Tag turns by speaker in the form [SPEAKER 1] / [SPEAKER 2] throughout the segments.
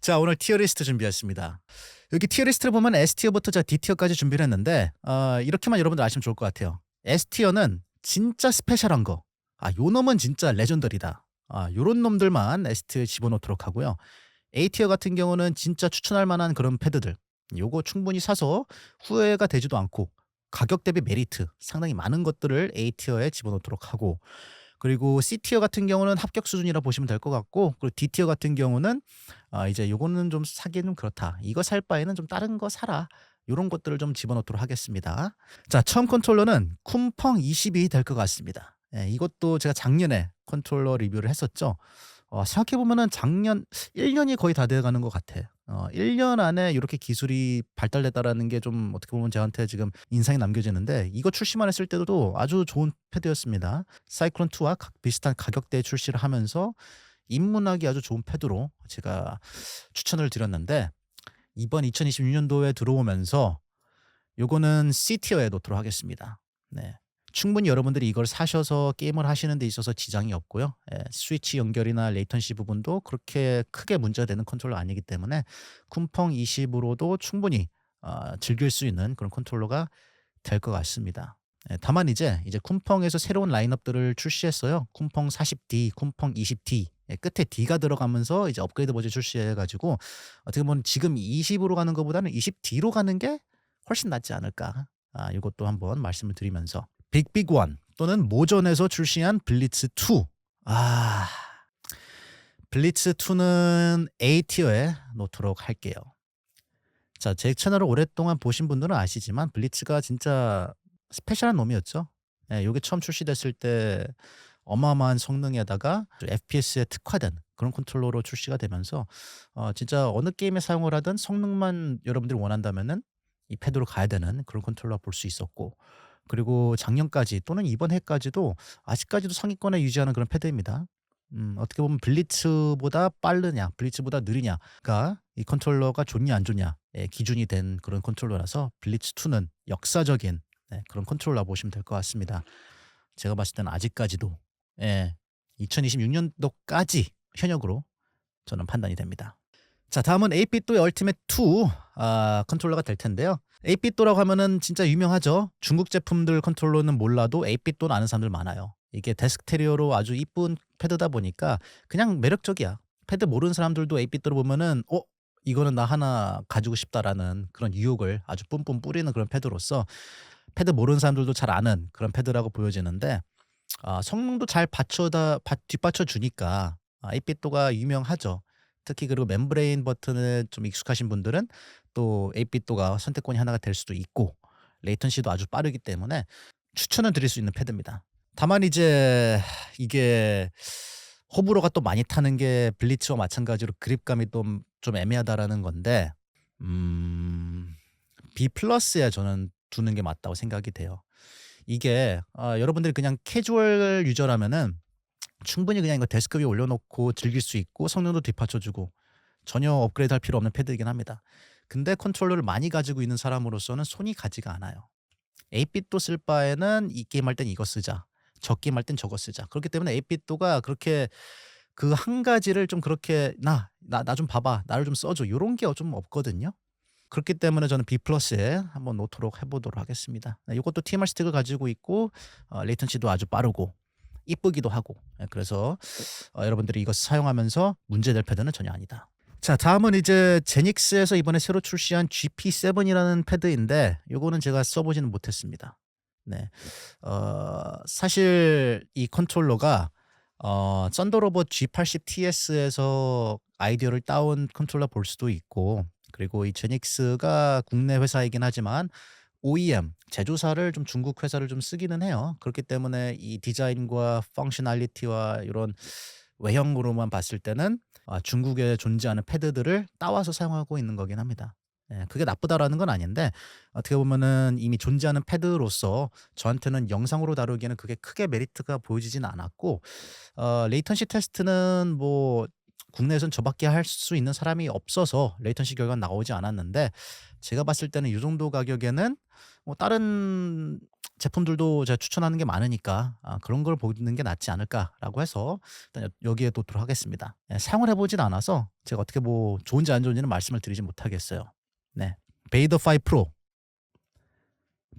[SPEAKER 1] 자, 오늘 티어 리스트 준비했습니다. 여기 티어 리스트를 보면 S티어부터 자 D티어까지 준비를 했는데 이렇게만 여러분들 아시면 좋을 것 같아요. S티어는 진짜 스페셜한 거. 요 놈은 진짜 레전더리다. 요런 놈들만 S티어에 집어넣도록 하고요. A티어 같은 경우는 진짜 추천할 만한 그런 패드들. 요거 충분히 사서 후회가 되지도 않고 가격 대비 메리트 상당히 많은 것들을 A티어에 집어넣도록 하고, 그리고 C티어 같은 경우는 합격 수준이라 보시면 될 것 같고, 그리고 D티어 같은 경우는 이제 요거는 좀 사기엔 좀 그렇다. 이거 살 바에는 좀 다른 거 사라. 요런 것들을 좀 집어넣도록 하겠습니다. 자, 처음 컨트롤러는 쿰펑 20이 될 것 같습니다. 예, 이것도 제가 작년에 컨트롤러 리뷰를 했었죠. 생각해 보면은 작년 1 년이 거의 다 돼 가는 것 같아. 1년 안에 요렇게 기술이 발달됐다라는 게 좀 어떻게 보면 저한테 지금 인상이 남겨지는데, 이거 출시만 했을 때도 아주 좋은 패드였습니다. 사이클론 2와 비슷한 가격대에 출시를 하면서 입문하기 아주 좋은 패드로 제가 추천을 드렸는데, 이번 2026년도에 들어오면서 요거는 C티어에 놓도록 하겠습니다. 네. 충분히 여러분들이 이걸 사셔서 게임을 하시는 데 있어서 지장이 없고요. 예, 스위치 연결이나 레이턴시 부분도 그렇게 크게 문제가 되는 컨트롤러 아니기 때문에 쿰펑 20으로도 충분히 즐길 수 있는 그런 컨트롤러가 될 것 같습니다. 예, 다만 이제 쿰펑에서 새로운 라인업들을 출시했어요. 쿰펑 40D, 쿰펑 20D. 예, 끝에 D가 들어가면서 이제 업그레이드 버전 출시해 가지고 어떻게 보면 지금 20으로 가는 것보다는 20D로 가는 게 훨씬 낫지 않을까. 요것도 한번 말씀을 드리면서 빅빅원 또는 모전에서 출시한 블리츠 2. 아, 블리츠 2는 A티어에 놓도록 할게요. 자, 제 채널을 오랫동안 보신 분들은 아시지만 블리츠가 진짜 스페셜한 놈이었죠. 예, 요게 처음 출시됐을 때 어마어마한 성능에다가 FPS에 특화된 그런 컨트롤러로 출시가 되면서 진짜 어느 게임에 사용을 하든 성능만 여러분들이 원한다면은 이 패드로 가야 되는 그런 컨트롤러 볼 수 있었고, 그리고 작년까지 또는 이번 해까지도 아직까지도 상위권에 유지하는 그런 패드입니다. 어떻게 보면 블리츠보다 빠르냐, 블리츠보다 느리냐가 이 컨트롤러가 좋냐 안 좋냐의 기준이 된 그런 컨트롤러라서 블리츠 2는 역사적인 그런 컨트롤러 보시면 될 것 같습니다. 제가 봤을 때는 아직까지도 2026년도까지 현역으로 저는 판단이 됩니다. 자, 다음은 8빗도의 얼티밋 2 컨트롤러가 될 텐데요. 8빗도라고 하면은 진짜 유명하죠. 중국 제품들 컨트롤러는 몰라도 8빗도는 아는 사람들 많아요. 이게 데스크테리어로 아주 이쁜 패드다 보니까 그냥 매력적이야. 패드 모르는 사람들도 8빗도를 보면은 이거는 나 하나 가지고 싶다라는 그런 유혹을 아주 뿜뿜 뿌리는 그런 패드로서 패드 모르는 사람들도 잘 아는 그런 패드라고 보여지는데, 성능도 잘 뒷받쳐 주니까 8빗도가 유명하죠. 특히 그리고 멤브레인 버튼에 좀 익숙하신 분들은 또 8빗도가 선택권이 하나가 될 수도 있고, 레이턴시도 아주 빠르기 때문에 추천을 드릴 수 있는 패드입니다. 다만 이제 이게 호불호가 또 많이 타는 게 블리츠와 마찬가지로 그립감이 좀 애매하다라는 건데, B 플러스에 저는 두는 게 맞다고 생각이 돼요. 이게 여러분들이 그냥 캐주얼 유저라면은 충분히 그냥 이거 데스크 위에 올려놓고 즐길 수 있고 성능도 뒷받쳐주고 전혀 업그레이드 할 필요 없는 패드이긴 합니다. 근데 컨트롤러를 많이 가지고 있는 사람으로서는 손이 가지가 않아요. 8빗도 쓸 바에는 이 게임 할 땐 이거 쓰자, 저 게임 할 땐 저거 쓰자. 그렇기 때문에 8빗도가 그렇게 그 한 가지를 좀 그렇게 나 좀 봐봐, 나를 좀 써줘, 요런 게 좀 없거든요. 그렇기 때문에 저는 B 플러스에 한번 놓도록 해보도록 하겠습니다. 이것도 TMR 스틱을 가지고 있고 레이턴시도 아주 빠르고 이쁘기도 하고, 그래서 여러분들이 이거 사용하면서 문제될 패드는 전혀 아니다. 자, 다음은 이제 제닉스에서 이번에 새로 출시한 GP7이라는 패드인데 요거는 제가 써보지는 못했습니다. 네, 사실 이 컨트롤러가 썬더로봇 G80TS에서 아이디어를 따온 컨트롤러 볼 수도 있고, 그리고 이 제닉스가 국내 회사이긴 하지만 OEM 제조사를 좀 중국 회사를 좀 쓰기는 해요. 그렇기 때문에 이 디자인과 펑셔널리티와 이런 외형으로만 봤을 때는 중국에 존재하는 패드들을 따와서 사용하고 있는 거긴 합니다. 예, 그게 나쁘다라는 건 아닌데 어떻게 보면은 이미 존재하는 패드로서 저한테는 영상으로 다루기에는 그게 크게 메리트가 보여지진 않았고, 레이턴시 테스트는 뭐 국내에선 저밖에 할 수 있는 사람이 없어서 레이턴시 결과는 나오지 않았는데, 제가 봤을 때는 이 정도 가격에는 뭐 다른 제품들도 제가 추천하는 게 많으니까 그런 걸 보는 게 낫지 않을까라고 해서 일단 여기에 놓도록 하겠습니다. 예, 사용을 해 보진 않아서 제가 어떻게 뭐 좋은지 안 좋은지는 말씀을 드리지 못하겠어요. 네. 베이더 5 프로.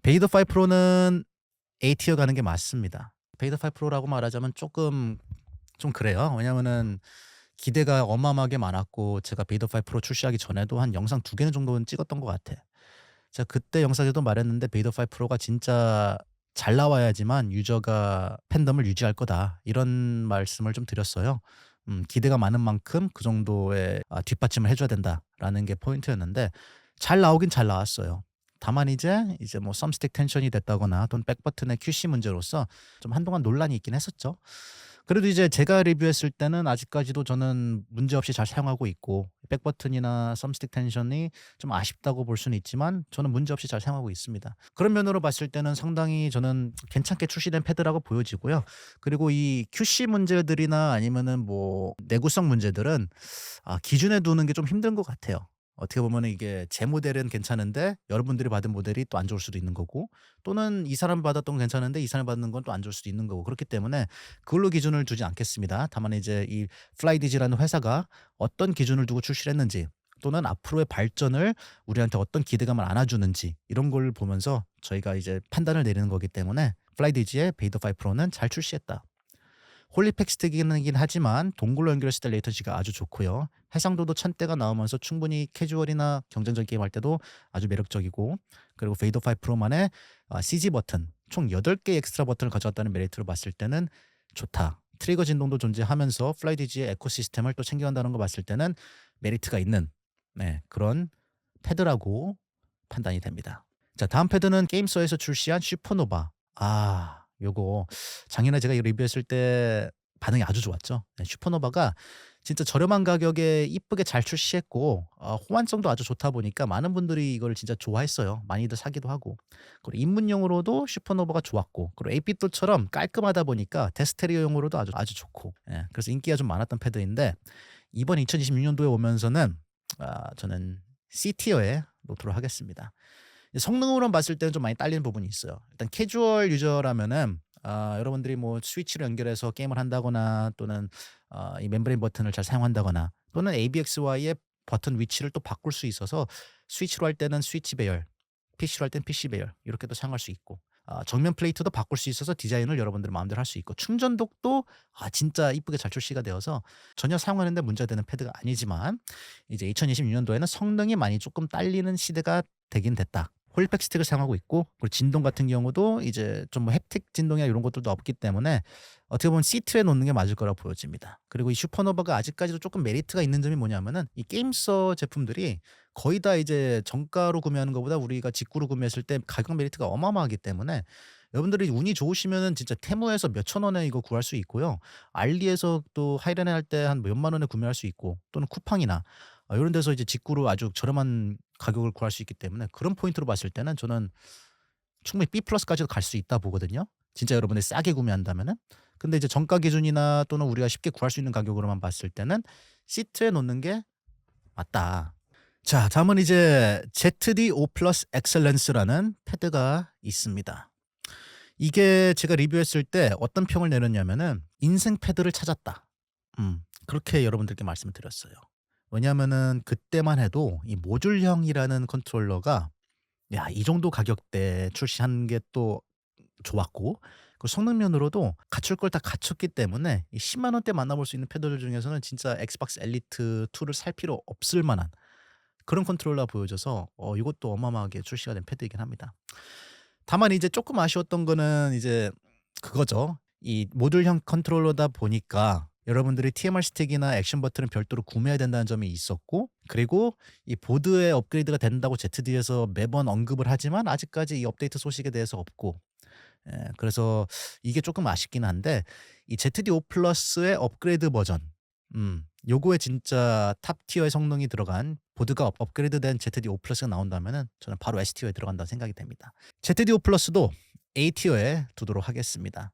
[SPEAKER 1] 베이더 5 프로는 A 티어 가는 게 맞습니다. 베이더 5 프로라고 말하자면 조금 좀 그래요. 왜냐면은 기대가 어마어마하게 많았고 제가 베이더 5 프로 출시하기 전에도 한 영상 2개는 정도는 찍었던 것 같아. 제가 그때 영상에도 말했는데 베이더 5 프로가 진짜 잘 나와야지만 유저가 팬덤을 유지할 거다. 이런 말씀을 좀 드렸어요. 기대가 많은 만큼 그 정도의 뒷받침을 해 줘야 된다라는 게 포인트였는데 잘 나오긴 잘 나왔어요. 다만 이제 뭐 썸스틱 텐션이 됐다거나 또는 백버튼의 QC 문제로서 좀 한동안 논란이 있긴 했었죠. 그래도 이제 제가 리뷰했을 때는 아직까지도 저는 문제없이 잘 사용하고 있고 백버튼이나 썸스틱 텐션이 좀 아쉽다고 볼 수는 있지만 저는 문제없이 잘 사용하고 있습니다. 그런 면으로 봤을 때는 상당히 저는 괜찮게 출시된 패드라고 보여지고요. 그리고 이 QC 문제들이나 아니면은 뭐 내구성 문제들은 기준에 두는 게 좀 힘든 것 같아요. 어떻게 보면은 이게 제 모델은 괜찮은데 여러분들이 받은 모델이 또 안 좋을 수도 있는 거고 또는 이 사람이 받았던 건 괜찮은데 이 사람이 받는 건 또 안 좋을 수도 있는 거고 그렇기 때문에 그걸로 기준을 두지 않겠습니다. 다만 이제 이 플라이디지라는 회사가 어떤 기준을 두고 출시를 했는지 또는 앞으로의 발전을 우리한테 어떤 기대감을 안아주는지 이런 걸 보면서 저희가 이제 판단을 내리는 거기 때문에 플라이디지의 베이더 5 프로는 잘 출시했다. 홀리팩스틱이긴 하지만 동굴로 연결했을 때 레이턴시가 아주 좋고요. 해상도도 1000대가 나오면서 충분히 캐주얼이나 경쟁적 게임 할 때도 아주 매력적이고 그리고 베이더 5 프로만의 CG 버튼 총 8개 엑스트라 버튼을 가져왔다는 메리트로 봤을 때는 좋다. 트리거 진동도 존재하면서 플라이디지의 에코시스템을 또 챙겨간다는 거 봤을 때는 메리트가 있는 그런 패드라고 판단이 됩니다. 자, 다음 패드는 게임서에서 출시한 슈퍼노바. 요거 작년에 제가 이 리뷰했을 때 반응이 아주 좋았죠. 슈퍼노바가 진짜 저렴한 가격에 이쁘게 잘 출시했고 호환성도 아주 좋다 보니까 많은 분들이 이걸 진짜 좋아했어요. 많이들 사기도 하고. 그리고 입문용으로도 슈퍼노바가 좋았고 그리고 에이핏돌처럼 깔끔하다 보니까 데스테리오용으로도 아주 좋고 그래서 인기가 좀 많았던 패드인데 이번 2026년도에 오면서는 저는 C티어에 놓도록 하겠습니다. 성능으로 봤을 때는 좀 많이 딸리는 부분이 있어요. 일단 캐주얼 유저라면은 여러분들이 뭐 스위치로 연결해서 게임을 한다거나 또는 이 멤브레인 버튼을 잘 사용한다거나 또는 ABXY의 버튼 위치를 또 바꿀 수 있어서 스위치로 할 때는 스위치 배열, PC로 할 때는 PC 배열 이렇게 또 사용할 수 있고 정면 플레이트도 바꿀 수 있어서 디자인을 여러분들 마음대로 할 수 있고 충전독도 진짜 이쁘게 잘 출시가 되어서 전혀 사용하는데 문제가 되는 패드가 아니지만 이제 2026년도에는 성능이 많이 조금 딸리는 시대가 되긴 됐다. 홀팩 스틱을 사용하고 있고 그리고 진동 같은 경우도 이제 좀 뭐 햅틱 진동이나 이런 것들도 없기 때문에 어떻게 보면 C2에 놓는 게 맞을 거라고 보여집니다. 그리고 이 슈퍼노바가 아직까지도 조금 메리트가 있는 점이 뭐냐면은 이 게임서 제품들이 거의 다 이제 정가로 구매하는 것보다 우리가 직구로 구매했을 때 가격 메리트가 어마어마하기 때문에 여러분들이 운이 좋으시면은 진짜 테무에서 몇천 원에 이거 구할 수 있고요. 알리에서 또 하이렌에 할 때 한 몇만 원에 구매할 수 있고 또는 쿠팡이나 이런 데서 이제 직구로 아주 저렴한 가격을 구할 수 있기 때문에 그런 포인트로 봤을 때는 저는 충분히 B 플러스까지도 갈 수 있다 보거든요. 진짜 여러분들이 싸게 구매한다면은. 근데 이제 정가 기준이나 또는 우리가 쉽게 구할 수 있는 가격으로만 봤을 때는 시트에 놓는 게 맞다. 자, 다음은 이제 ZD-O 플러스 엑셀런스라는 패드가 있습니다. 이게 제가 리뷰했을 때 어떤 평을 내렸냐면은 인생 패드를 찾았다. 그렇게 여러분들께 말씀을 드렸어요. 왜냐하면은 그때만 해도 이 모듈형이라는 컨트롤러가 이 정도 가격대에 출시한 게 또 좋았고 그 성능 면으로도 갖출 걸 다 갖췄기 때문에 이 10만 원대 만나볼 수 있는 패드들 중에서는 진짜 엑스박스 엘리트 2를 살 필요 없을 만한 그런 컨트롤러가 보여져서 이것도 어마어마하게 출시가 된 패드이긴 합니다. 다만 이제 조금 아쉬웠던 거는 이제 그거죠. 이 모듈형 컨트롤러다 보니까 여러분들이 TMR 스틱이나 액션 버튼을 별도로 구매해야 된다는 점이 있었고 그리고 이 보드에 업그레이드가 된다고 ZD에서 매번 언급을 하지만 아직까지 이 업데이트 소식에 대해서 없고 그래서 이게 조금 아쉽긴 한데 이 ZD-O 플러스의 업그레이드 버전 요거에 진짜 탑 티어의 성능이 들어간 보드가 업그레이드된 ZD-O 플러스가 나온다면은 저는 바로 S티어에 들어간다고 생각이 됩니다. ZD-O 플러스도 A티어에 두도록 하겠습니다.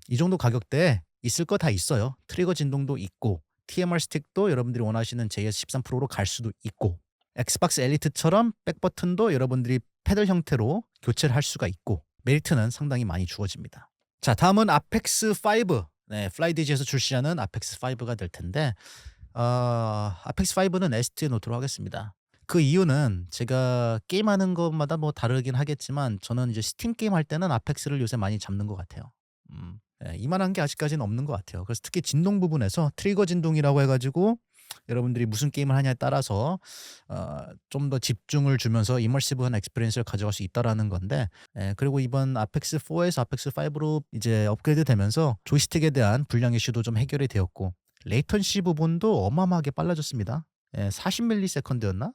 [SPEAKER 1] 이 정도 가격대에 있을 거 다 있어요. 트리거 진동도 있고 TMR 스틱도 여러분들이 원하시는 JS13 프로로 갈 수도 있고 엑스박스 엘리트처럼 백 버튼도 여러분들이 패들 형태로 교체를 할 수가 있고 메리트는 상당히 많이 주어집니다. 자, 다음은 아펙스 5. 네, 플라이디지에서 출시하는 아펙스 5가 될 텐데 아펙스 5는 ST에 놓도록 하겠습니다. 그 이유는 제가 게임하는 것마다 뭐 다르긴 하겠지만 저는 이제 스팀 게임 할 때는 아펙스를 요새 많이 잡는 것 같아요. 이만한 게 아직까지는 없는 것 같아요. 그래서 특히 진동 부분에서 트리거 진동이라고 해가지고 여러분들이 무슨 게임을 하냐에 따라서 좀 더 집중을 주면서 이머시브한 experience를 가져갈 수 있다라는 건데, 그리고 이번 아펙스 4에서 아펙스 5로 이제 업그레이드 되면서 조이스틱에 대한 불량 이슈도 좀 해결이 되었고 레이턴시 부분도 어마어마하게 빨라졌습니다. 40ms였나?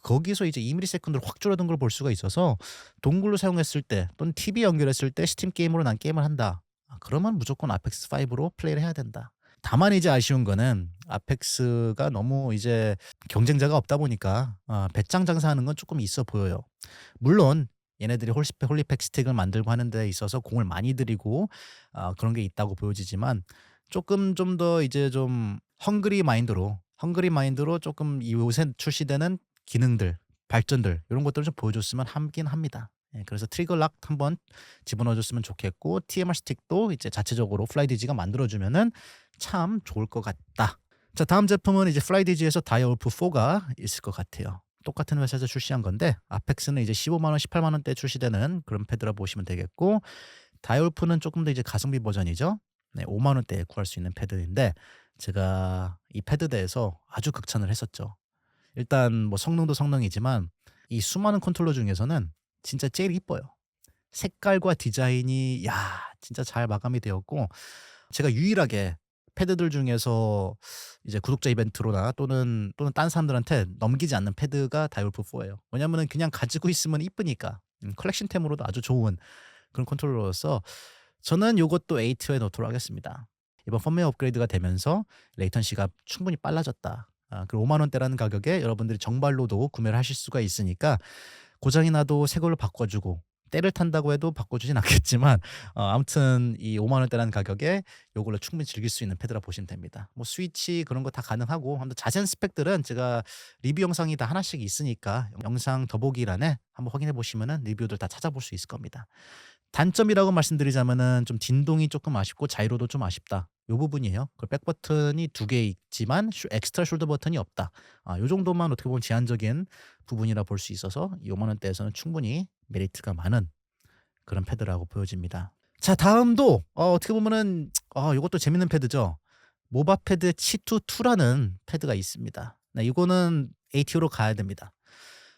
[SPEAKER 1] 거기서 이제 2ms로 확 줄어든 걸 볼 수가 있어서 동굴로 사용했을 때 또는 TV 연결했을 때 스팀 게임으로 난 게임을 한다. 그러면 무조건 아펙스 5로 플레이를 해야 된다. 다만 이제 아쉬운 거는 아펙스가 너무 이제 경쟁자가 없다 보니까 배짱 장사하는 건 조금 있어 보여요. 물론 얘네들이 홀리팩 스틱을 만들고 하는 데 있어서 공을 많이 들이고 그런 게 있다고 보여지지만 조금 좀 더 이제 좀 헝그리 마인드로 조금 이 요새 출시되는 기능들, 발전들 이런 것들을 좀 보여줬으면 하긴 합니다. 그래서 트리거 락 한번 집어넣어줬으면 좋겠고 TMR 스틱도 이제 자체적으로 플라이디지가 만들어주면은 참 좋을 것 같다. 자, 다음 제품은 이제 플라이디지에서 다이얼프 4가 있을 것 같아요. 똑같은 회사에서 출시한 건데 아펙스는 이제 15만 원, 18만 원대 출시되는 그런 패드라 보시면 되겠고 다이얼프는 조금 더 이제 가성비 버전이죠. 네, 5만 원대에 구할 수 있는 패드인데 제가 이 패드 대해서 아주 극찬을 했었죠. 일단 뭐 성능도 성능이지만 이 수많은 컨트롤러 중에서는 진짜 제일 이뻐요. 색깔과 디자인이 진짜 잘 마감이 되었고 제가 유일하게 패드들 중에서 이제 구독자 이벤트로나 또는 딴 사람들한테 넘기지 않는 패드가 다이얼프 4예요. 왜냐면은 그냥 가지고 있으면 이쁘니까. 컬렉션템으로도 아주 좋은 그런 컨트롤러로서 저는 요것도 A 티어에 넣도록 하겠습니다. 이번 펌웨어 업그레이드가 되면서 레이턴시가 충분히 빨라졌다. 그리고 5만 원대라는 가격에 여러분들이 정발로도 구매를 하실 수가 있으니까 고장이 나도 새 걸로 바꿔주고 때를 탄다고 해도 바꿔주진 않겠지만 아무튼 이 5만 원대라는 가격에 요걸로 충분히 즐길 수 있는 패드라 보시면 됩니다. 뭐 스위치 그런 거 다 가능하고 아무튼 자세한 스펙들은 제가 리뷰 영상이 다 하나씩 있으니까 영상 더보기란에 한번 확인해 보시면은 리뷰들 다 찾아볼 수 있을 겁니다. 단점이라고 말씀드리자면은 좀 진동이 조금 아쉽고 자이로도 좀 아쉽다. 요 부분이에요. 그 백 버튼이 2개 있지만 엑스트라 숄더 버튼이 없다. 요 정도만 어떻게 보면 제한적인 부분이라 볼 수 있어서 5만 원대에서는 충분히 메리트가 많은 그런 패드라고 보여집니다. 자, 다음도 어떻게 보면은 요것도 재밌는 패드죠. 모바패드 치투2라는 패드가 있습니다. 네, 이거는 ATO로 가야 됩니다.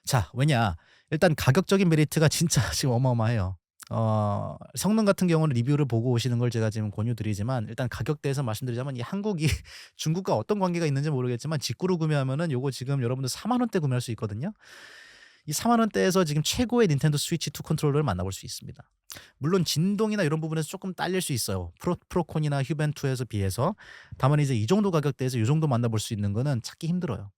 [SPEAKER 1] 자, 왜냐? 일단 가격적인 메리트가 진짜 지금 어마어마해요. 성능 같은 경우는 리뷰를 보고 오시는 걸 제가 지금 권유드리지만 일단 가격대에서 말씀드리자면 이 한국이 중국과 어떤 관계가 있는지 모르겠지만 직구로 구매하면은 요거 지금 여러분들 4만 원대 구매할 수 있거든요. 이 4만 원대에서 지금 최고의 닌텐도 스위치 2 컨트롤러를 만나볼 수 있습니다. 물론 진동이나 이런 부분에서 조금 딸릴 수 있어요. 프로콘이나 휴벤2에서 비해서. 다만 이제 이 정도 가격대에서 이 정도 만나볼 수 있는 거는 찾기 힘들어요.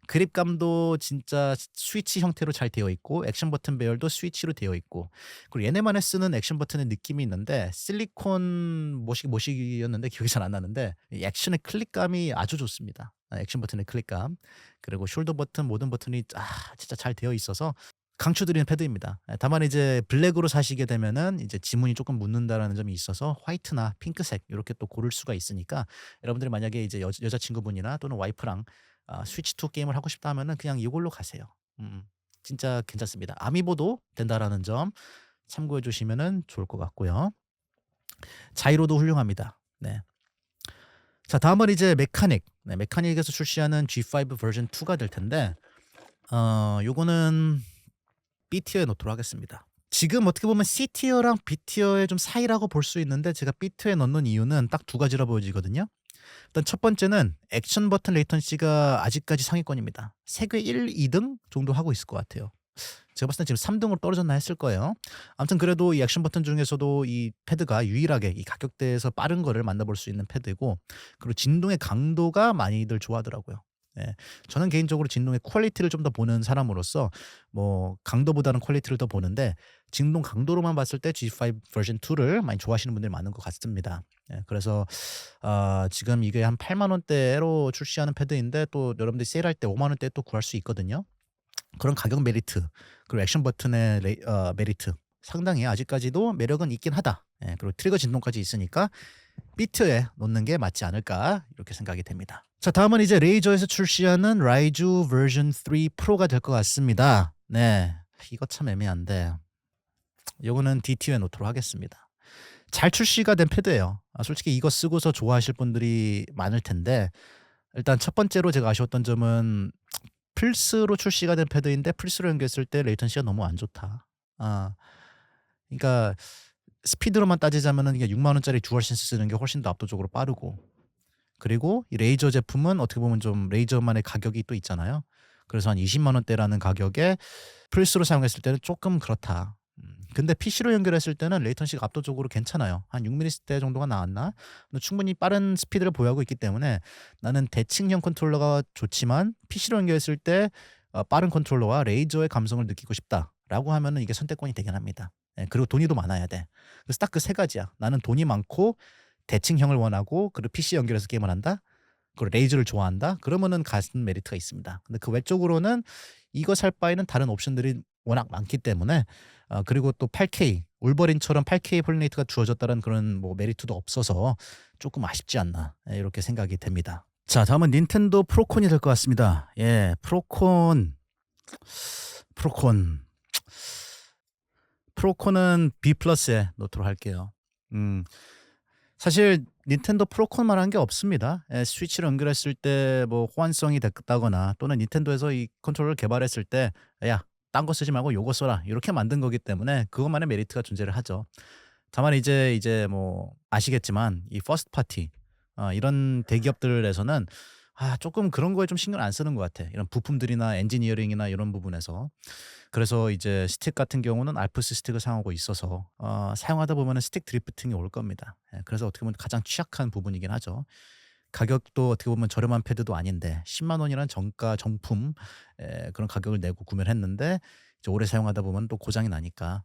[SPEAKER 1] 그립감도 진짜 스위치 형태로 잘 되어 있고 액션 버튼 배열도 스위치로 되어 있고 그리고 얘네만에 쓰는 액션 버튼의 느낌이 있는데 실리콘 모식이었는데 기억이 잘 안 나는데 이 액션의 클릭감이 아주 좋습니다. 액션 버튼의 클릭감 그리고 숄더 버튼 모든 버튼이 진짜 잘 되어 있어서 강추드리는 패드입니다. 다만 이제 블랙으로 사시게 되면은 이제 지문이 조금 묻는다라는 점이 있어서 화이트나 핑크색 이렇게 또 고를 수가 있으니까 여러분들이 만약에 이제 여자친구분이나 또는 와이프랑 스위치 2 게임을 하고 싶다 하면은 그냥 이걸로 가세요. 진짜 괜찮습니다. 아미보도 된다라는 점 참고해 주시면은 좋을 것 같고요. 자이로도 훌륭합니다. 네. 자, 다음은 이제 메카닉. 네, 메카닉에서 출시하는 G5 버전 2가 될 텐데 요거는 B티어에 놓도록 하겠습니다. 지금 어떻게 보면 C티어랑 B티어의 좀 사이라고 볼 수 있는데 제가 B티어에 넣는 이유는 딱 두 가지라 보여지거든요. 일단 첫 번째는 액션 버튼 레이턴시가 아직까지 상위권입니다. 세계 1, 2등 정도 하고 있을 것 같아요. 제가 봤을 때 지금 3등으로 떨어졌나 했을 거예요. 아무튼 그래도 이 액션 버튼 중에서도 이 패드가 유일하게 이 가격대에서 빠른 거를 만나볼 수 있는 패드고 그리고 진동의 강도가 많이들 좋아하더라고요. 저는 개인적으로 진동의 퀄리티를 좀 더 보는 사람으로서 뭐 강도보다는 퀄리티를 더 보는데 진동 강도로만 봤을 때 G5 버전 2를 많이 좋아하시는 분들이 많은 것 같습니다. 그래서 지금 이게 한 8만 원대로 출시하는 패드인데 또 여러분들이 세일할 때 5만 원대에 또 구할 수 있거든요. 그런 가격 메리트 그리고 액션 버튼의 메리트 상당히 아직까지도 매력은 있긴 하다. 예, 그리고 트리거 진동까지 있으니까 B티어에 놓는 게 맞지 않을까 이렇게 생각이 됩니다. 자, 다음은 이제 레이저에서 출시하는 라이주 버전 3 프로가 될 것 같습니다. 네, 이거 참 애매한데 요거는 D티어에 놓도록 하겠습니다. 잘 출시가 된 패드예요. 솔직히 이거 쓰고서 좋아하실 분들이 많을 텐데 일단 첫 번째로 제가 아쉬웠던 점은 플스로 출시가 된 패드인데 플스로 연결했을 때 레이턴시가 너무 안 좋다. 아, 그러니까 스피드로만 따지자면은 이게 6만 원짜리 듀얼센스 쓰는 게 훨씬 더 압도적으로 빠르고 그리고 이 레이저 제품은 어떻게 보면 좀 레이저만의 가격이 또 있잖아요. 그래서 한 20만 원대라는 가격에 플스로 사용했을 때는 조금 그렇다. 근데 PC로 연결했을 때는 레이턴시가 압도적으로 괜찮아요. 한 6ms대 정도가 나왔나? 근데 충분히 빠른 스피드를 보유하고 있기 때문에 나는 대칭형 컨트롤러가 좋지만 PC로 연결했을 때 빠른 컨트롤러와 레이저의 감성을 느끼고 싶다라고 하면은 이게 선택권이 되긴 합니다. 예, 그리고 돈이 더 많아야 돼. 그래서 딱 그 세 가지야. 나는 돈이 많고 대칭형을 원하고 그리고 PC 연결해서 게임을 한다. 그리고 레이저를 좋아한다. 그러면은 같은 메리트가 있습니다. 근데 그 외적으로는 이거 살 바에는 다른 옵션들이 워낙 많기 때문에 그리고 또 8K 울버린처럼 8K 폴리네이트가 주어졌다는 그런 뭐 메리트도 없어서 조금 아쉽지 않나 예, 이렇게 생각이 됩니다. 자, 다음은 닌텐도 프로콘이 될 것 같습니다. 예, 프로콘 프로콘은 B 플러스에 놓도록 할게요. 음, 사실 닌텐도 프로콘만 한 게 없습니다. 예, 스위치를 연결했을 때 뭐 호환성이 됐다거나 또는 닌텐도에서 이 컨트롤러를 개발했을 때 야, 딴 거 쓰지 말고 요거 써라. 이렇게 만든 거기 때문에 그것만의 메리트가 존재를 하죠. 다만 이제 뭐 아시겠지만 이 퍼스트 파티 이런 대기업들에서는 조금 그런 거에 좀 신경 안 쓰는 것 같아. 이런 부품들이나 엔지니어링이나 이런 부분에서. 그래서 이제 스틱 같은 경우는 알프스 스틱을 사용하고 있어서 사용하다 보면은 스틱 드리프팅이 올 겁니다. 예, 그래서 어떻게 보면 가장 취약한 부분이긴 하죠. 가격도 어떻게 보면 저렴한 패드도 아닌데 10만 원이라는 정가 정품 그런 가격을 내고 구매를 했는데 이제 오래 사용하다 보면 또 고장이 나니까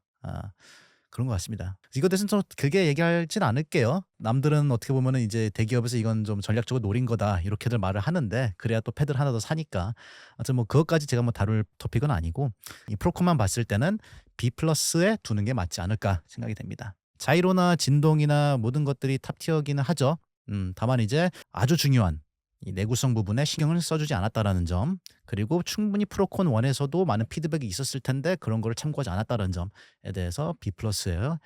[SPEAKER 1] 그런 것 같습니다. 이거 대신 좀 크게 얘기하진 않을게요. 남들은 어떻게 보면은 이제 대기업에서 이건 좀 전략적으로 노린 거다 이렇게들 말을 하는데 그래야 또 패드를 하나 더 사니까 아무튼 뭐 그것까지 제가 뭐 다룰 토픽은 아니고 이 프로콘만 봤을 때는 B 플러스에 두는 게 맞지 않을까 생각이 됩니다. 자이로나 진동이나 모든 것들이 탑 티어기는 하죠. 다만 이제 아주 중요한 이 내구성 부분에 신경을 써주지 않았다라는 점 그리고 충분히 프로콘 1에서도 많은 피드백이 있었을 텐데 그런 거를 참고하지 않았다는 점에 대해서 B 플러스로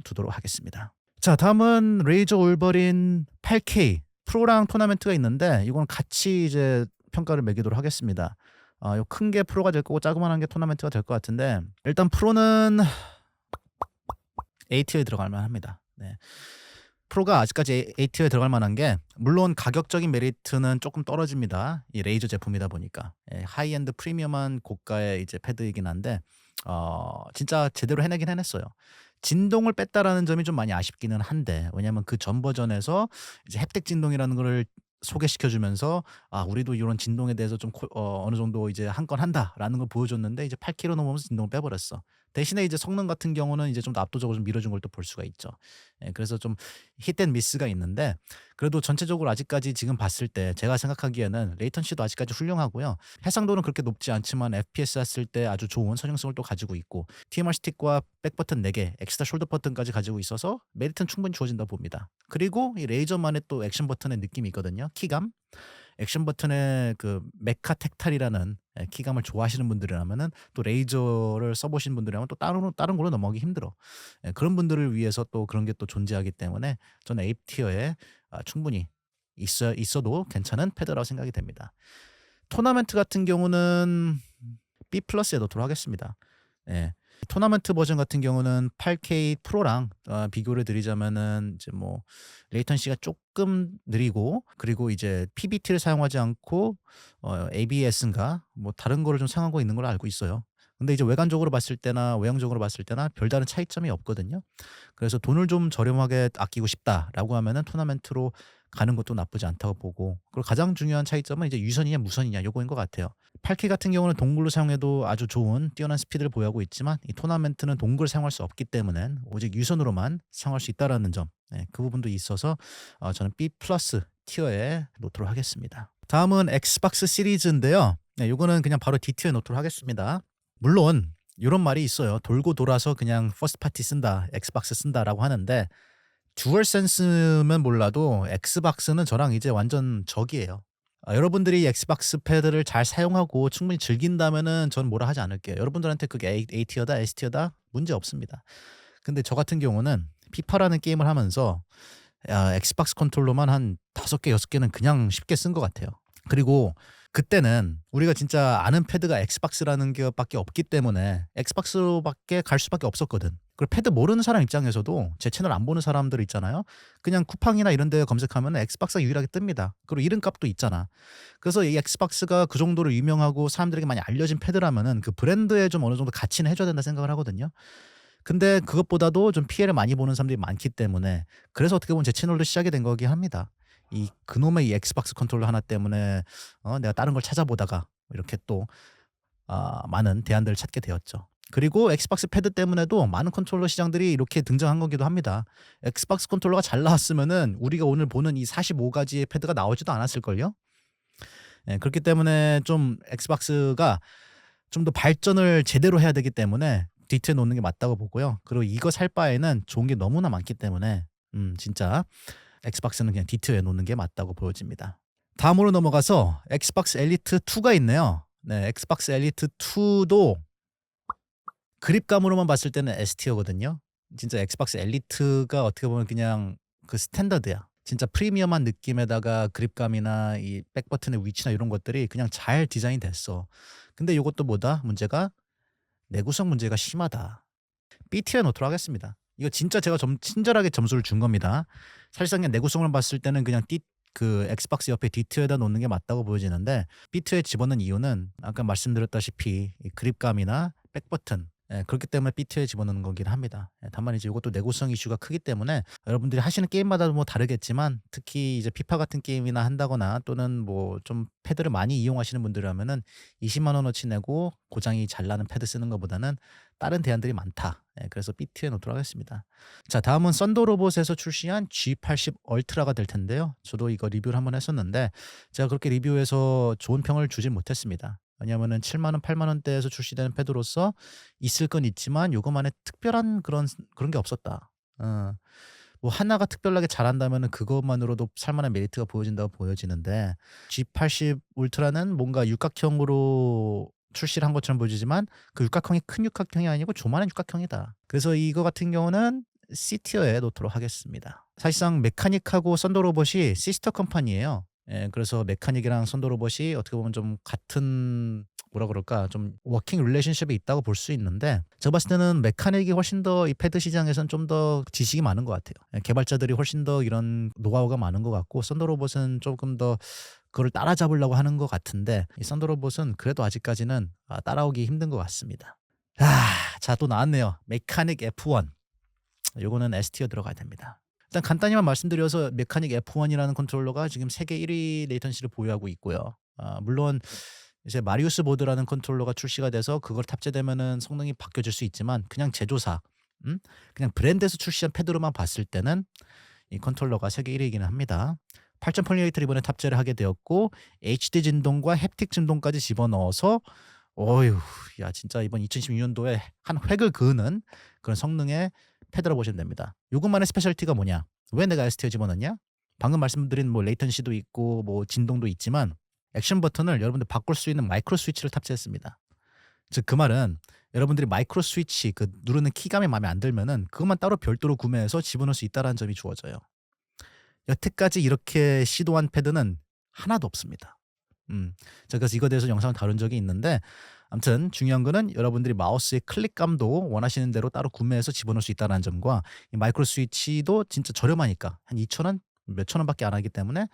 [SPEAKER 1] 두도록 하겠습니다. 자, 다음은 레이저 올버린 8K 프로랑 토너먼트가 있는데 이건 같이 이제 평가를 매기도록 하겠습니다. 요 큰 게 프로가 될 거고 자그만한 게 토너먼트가 될 것 같은데 일단 프로는 A티어에 들어갈 만합니다. 네. 프로가 아직까지 A티어에 들어갈 만한 게 물론 가격적인 메리트는 조금 떨어집니다. 이 레이저 제품이다 보니까. 예, 하이엔드 프리미엄한 고가의 이제 패드이긴 한데 진짜 제대로 해내긴 해냈어요. 진동을 뺐다라는 점이 좀 많이 아쉽기는 한데 왜냐하면 그 전 버전에서 이제 햅틱 진동이라는 거를 소개시켜 주면서 우리도 이런 진동에 대해서 좀 어느 정도 이제 한 건 한다라는 걸 보여줬는데 이제 8K로 넘어오면서 진동을 빼버렸어. 대신에 이제 성능 같은 경우는 이제 좀 더 압도적으로 좀 밀어준 걸 또 볼 수가 있죠. 예, 그래서 좀 히트앤 미스가 있는데 그래도 전체적으로 아직까지 지금 봤을 때 제가 생각하기에는 레이턴시도 아직까지 훌륭하고요. 해상도는 그렇게 높지 않지만 FPS 했을 때 아주 좋은 선형성을 또 가지고 있고 TMR 스틱과 백버튼 4개, 엑스트라 숄더 버튼까지 가지고 있어서 메리트는 충분히 주어진다 봅니다. 그리고 이 레이저만의 또 액션 버튼의 느낌이 있거든요. 키감. 액션 버튼의 그 메카 텍탈이라는 키감을 좋아하시는 분들이라면은 또 레이저를 써보신 분들이라면 또 다른 걸로 넘어가기 힘들어. 그런 분들을 위해서 또 그런 게 또 존재하기 때문에 저는 A 티어에 충분히 있어도 괜찮은 패드라고 생각이 됩니다. 토너먼트 같은 경우는 B 플러스에 넣도록 하겠습니다. 예. 토너먼트 버전 같은 경우는 8K 프로랑 비교를 드리자면은 이제 뭐 레이턴시가 조금 느리고 그리고 이제 PBT를 사용하지 않고 ABS인가 뭐 다른 거를 좀 사용하고 있는 걸로 알고 있어요. 근데 이제 외관적으로 봤을 때나 외형적으로 봤을 때나 별다른 차이점이 없거든요. 그래서 돈을 좀 저렴하게 아끼고 싶다라고 하면은 토너먼트로 가는 것도 나쁘지 않다고 보고 그리고 가장 중요한 차이점은 이제 유선이냐 무선이냐 요거인 것 같아요. 8K 같은 경우는 동글로 사용해도 아주 좋은 뛰어난 스피드를 보유하고 있지만 이 토너먼트는 동글을 사용할 수 없기 때문에 오직 유선으로만 사용할 수 있다라는 점, 그 부분도 있어서 저는 B 플러스 티어에 놓도록 하겠습니다. 다음은 엑스박스 시리즈인데요. 네, 요거는 그냥 바로 D티어에 놓도록 하겠습니다. 물론 요런 말이 있어요. 돌고 돌아서 그냥 퍼스트 파티 쓴다, 엑스박스 쓴다라고 하는데 듀얼 센스면 몰라도 엑스박스는 저랑 이제 완전 적이에요. 여러분들이 엑스박스 패드를 잘 사용하고 충분히 즐긴다면은 전 뭐라 하지 않을게요. 여러분들한테 그게 A티어다, S티어다 문제 없습니다. 근데 저 같은 경우는 피파라는 게임을 하면서 엑스박스 컨트롤러만 한 5개, 6개는 그냥 쉽게 쓴 것 같아요. 그리고 그때는 우리가 진짜 아는 패드가 엑스박스라는 게 밖에 없기 때문에 엑스박스로밖에 갈 수밖에 없었거든. 그리고 패드 모르는 사람 입장에서도 제 채널 안 보는 사람들 있잖아요. 그냥 쿠팡이나 이런 데 검색하면 엑스박스가 유일하게 뜹니다. 그리고 이름값도 있잖아. 그래서 이 엑스박스가 그 정도로 유명하고 사람들에게 많이 알려진 패드라면은 그 브랜드에 좀 어느 정도 가치는 해줘야 된다 생각을 하거든요. 근데 그것보다도 좀 피해를 많이 보는 사람들이 많기 때문에 그래서 어떻게 보면 제 채널도 시작이 된 거긴 합니다. 이 그놈의 이 엑스박스 컨트롤러 하나 때문에 내가 다른 걸 찾아보다가 이렇게 또 많은 대안들을 찾게 되었죠. 그리고 엑스박스 패드 때문에도 많은 컨트롤러 시장들이 이렇게 등장한 거기도 합니다. 엑스박스 컨트롤러가 잘 나왔으면은 우리가 오늘 보는 이 45가지의 패드가 나오지도 않았을걸요? 예, 그렇기 때문에 좀 엑스박스가 좀 더 발전을 제대로 해야 되기 때문에 D2에 놓는 게 맞다고 보고요. 그리고 이거 살 바에는 좋은 게 너무나 많기 때문에 진짜 엑스박스는 그냥 D2에 놓는 게 맞다고 보여집니다. 다음으로 넘어가서 엑스박스 엘리트 2가 있네요. 네, 엑스박스 엘리트 2도 그립감으로만 봤을 때는 S티어거든요. 진짜 엑스박스 엘리트가 어떻게 보면 그냥 그 스탠더드야. 진짜 프리미엄한 느낌에다가 그립감이나 이 백버튼의 위치나 이런 것들이 그냥 잘 디자인 됐어. 근데 이것도 뭐다? 문제가 내구성 문제가 심하다. B티어에 놓도록 하겠습니다. 이거 진짜 제가 친절하게 점수를 준 겁니다. 사실상 그냥 내구성을 봤을 때는 그냥 그 엑스박스 옆에 D티어에다 놓는 게 맞다고 보여지는데 B티어에 집어넣은 이유는 아까 말씀드렸다시피 이 그립감이나 백버튼 그렇기 때문에 B티어에 집어넣는 거긴 합니다. 다만 이제 이것도 내구성 이슈가 크기 때문에 여러분들이 하시는 게임마다 뭐 다르겠지만 특히 이제 피파 같은 게임이나 한다거나 또는 뭐 좀 패드를 많이 이용하시는 분들이라면은 20만 원어치 내고 고장이 잘 나는 패드 쓰는 것보다는 다른 대안들이 많다. 그래서 B티어에 놓도록 하겠습니다. 자, 다음은 썬더로봇에서 출시한 G80 얼트라가 될 텐데요. 저도 이거 리뷰를 한번 했었는데 제가 그렇게 리뷰해서 좋은 평을 주진 못했습니다. 왜냐하면은 7만 원, 8만 원대에서 출시되는 패드로서 있을 건 있지만 요거만의 특별한 그런 게 없었다. 뭐 하나가 특별하게 잘한다면은 그것만으로도 살만한 메리트가 보여진다고 보여지는데 G80 울트라는 뭔가 육각형으로 출시를 한 것처럼 보여지지만 그 육각형이 큰 육각형이 아니고 조만한 육각형이다. 그래서 이거 같은 경우는 C티어에 놓도록 하겠습니다. 사실상 메카닉하고 썬더로봇이 시스터 컴퍼니예요. 그래서 메카닉이랑 썬더로봇이 어떻게 보면 좀 같은 뭐라 그럴까 좀 워킹 릴레이션십이 있다고 볼 수 있는데 제가 봤을 때는 메카닉이 훨씬 더 이 패드 시장에서는 좀 더 지식이 많은 것 같아요. 개발자들이 훨씬 더 이런 노하우가 많은 것 같고 썬더로봇은 조금 더 그걸 따라잡으려고 하는 것 같은데 이 썬더로봇은 그래도 아직까지는 따라오기 힘든 것 같습니다. 자, 또 나왔네요. 메카닉 F1. 요거는 S티어 들어가야 됩니다. 일단 간단히만 말씀드려서 메카닉 F1이라는 컨트롤러가 지금 세계 1위 레이턴시를 보유하고 있고요. 물론 이제 마리우스 보드라는 컨트롤러가 출시가 돼서 그걸 탑재되면은 성능이 바뀌어질 수 있지만 그냥 제조사, 그냥 브랜드에서 출시한 패드로만 봤을 때는 이 컨트롤러가 세계 1위이기는 합니다. 8점 폴리레이터를 이번에 탑재를 하게 되었고 HD 진동과 햅틱 진동까지 집어넣어서 어휴, 야 진짜 이번 2016년도에 한 획을 그으는 그런 성능의 패드로 보시면 됩니다. 요것만의 스페셜티가 뭐냐? 왜 내가 S티어 집어넣냐? 방금 말씀드린 뭐 레이턴시도 있고 뭐 진동도 있지만 액션 버튼을 여러분들 바꿀 수 있는 마이크로 스위치를 탑재했습니다. 즉 그 말은 여러분들이 마이크로 스위치 그 누르는 키감이 마음에 안 들면은 그것만 따로 별도로 구매해서 집어넣을 수 있다는 점이 주어져요. 여태까지 이렇게 시도한 패드는 하나도 없습니다. 제가 그래서 이거에 대해서 영상을 다룬 적이 있는데 아무튼 중요한 거는 여러분들이 마우스의 클릭감도 원하시는 대로 따로 구매해서 집어넣을 수 있다는 점과 이 마이크로 스위치도 진짜 저렴하니까 한 2,000원, 몇천 원밖에 안 하기 때문에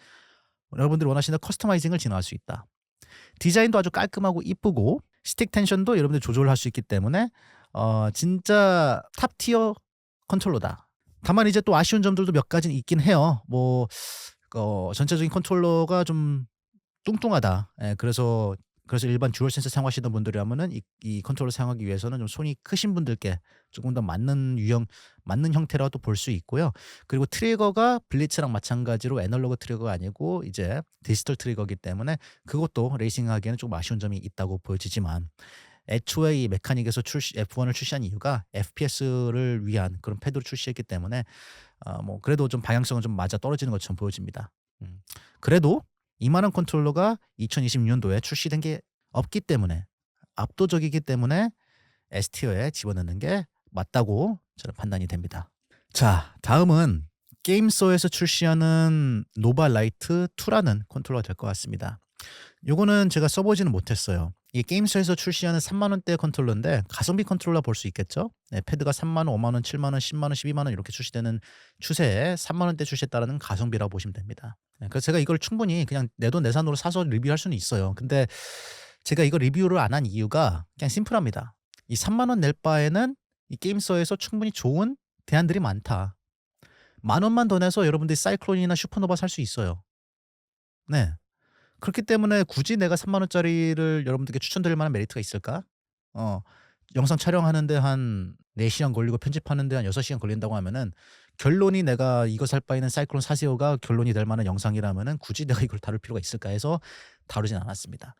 [SPEAKER 1] 여러분들이 원하시는 커스터마이징을 진행할 수 있다. 디자인도 아주 깔끔하고 이쁘고 스틱 텐션도 여러분들이 조절할 수 있기 때문에 진짜 탑티어 컨트롤러다. 다만 이제 또 아쉬운 점들도 몇 가지는 있긴 해요. 뭐 전체적인 컨트롤러가 좀 뚱뚱하다. 그래서 그래서 일반 듀얼센스 사용하시는 분들이라면은 이 컨트롤러 사용하기 위해서는 좀 손이 크신 분들께 조금 더 맞는 형태라도 볼 수 있고요. 그리고 트리거가 블리츠랑 마찬가지로 애널로그 트리거가 아니고 이제 디지털 트리거이기 때문에 그것도 레이싱하기에는 좀 아쉬운 점이 있다고 보여지지만, 애초에 이 메카닉에서 F1을 출시한 이유가 FPS를 위한 그런 패드로 출시했기 때문에 뭐 그래도 좀 방향성은 좀 맞아떨어지는 것처럼 보여집니다. 그래도 이만한 컨트롤러가 2026년도에 출시된 게 없기 때문에, 압도적이기 때문에 S티어에 집어넣는 게 맞다고 저는 판단이 됩니다. 자, 다음은 게임소에서 출시하는 노바 라이트 2라는 컨트롤러가 될 것 같습니다. 요거는 제가 써보지는 못했어요. 이 게임스에서 출시하는 3만 원대 컨트롤러인데 가성비 컨트롤러 볼 수 있겠죠? 네, 패드가 3만 원, 5만 원, 7만 원, 10만 원, 12만 원 이렇게 출시되는 추세에 3만 원대 출시에 따르는 가성비라고 보시면 됩니다. 네, 그래서 제가 이걸 충분히 그냥 내돈 내산으로 사서 리뷰할 수는 있어요. 근데 제가 이거 리뷰를 안 한 이유가 그냥 심플합니다. 이 3만 원 낼 바에는 이 게임스에서 충분히 좋은 대안들이 많다. 만 원만 더 내서 여러분들이 사이클론이나 슈퍼노바 살 수 있어요. 네. 그렇기 때문에 굳이 내가 3만 원짜리를 여러분들께 추천드릴 만한 메리트가 있을까? 어 영상 촬영하는데 한 4시간 걸리고 편집하는데 한 6시간 걸린다고 하면은, 결론이 내가 이거 살 바에는 사이클론 사세요가 결론이 될 만한 영상이라면은 굳이 내가 이걸 다룰 필요가 있을까 해서 다루진 않았습니다.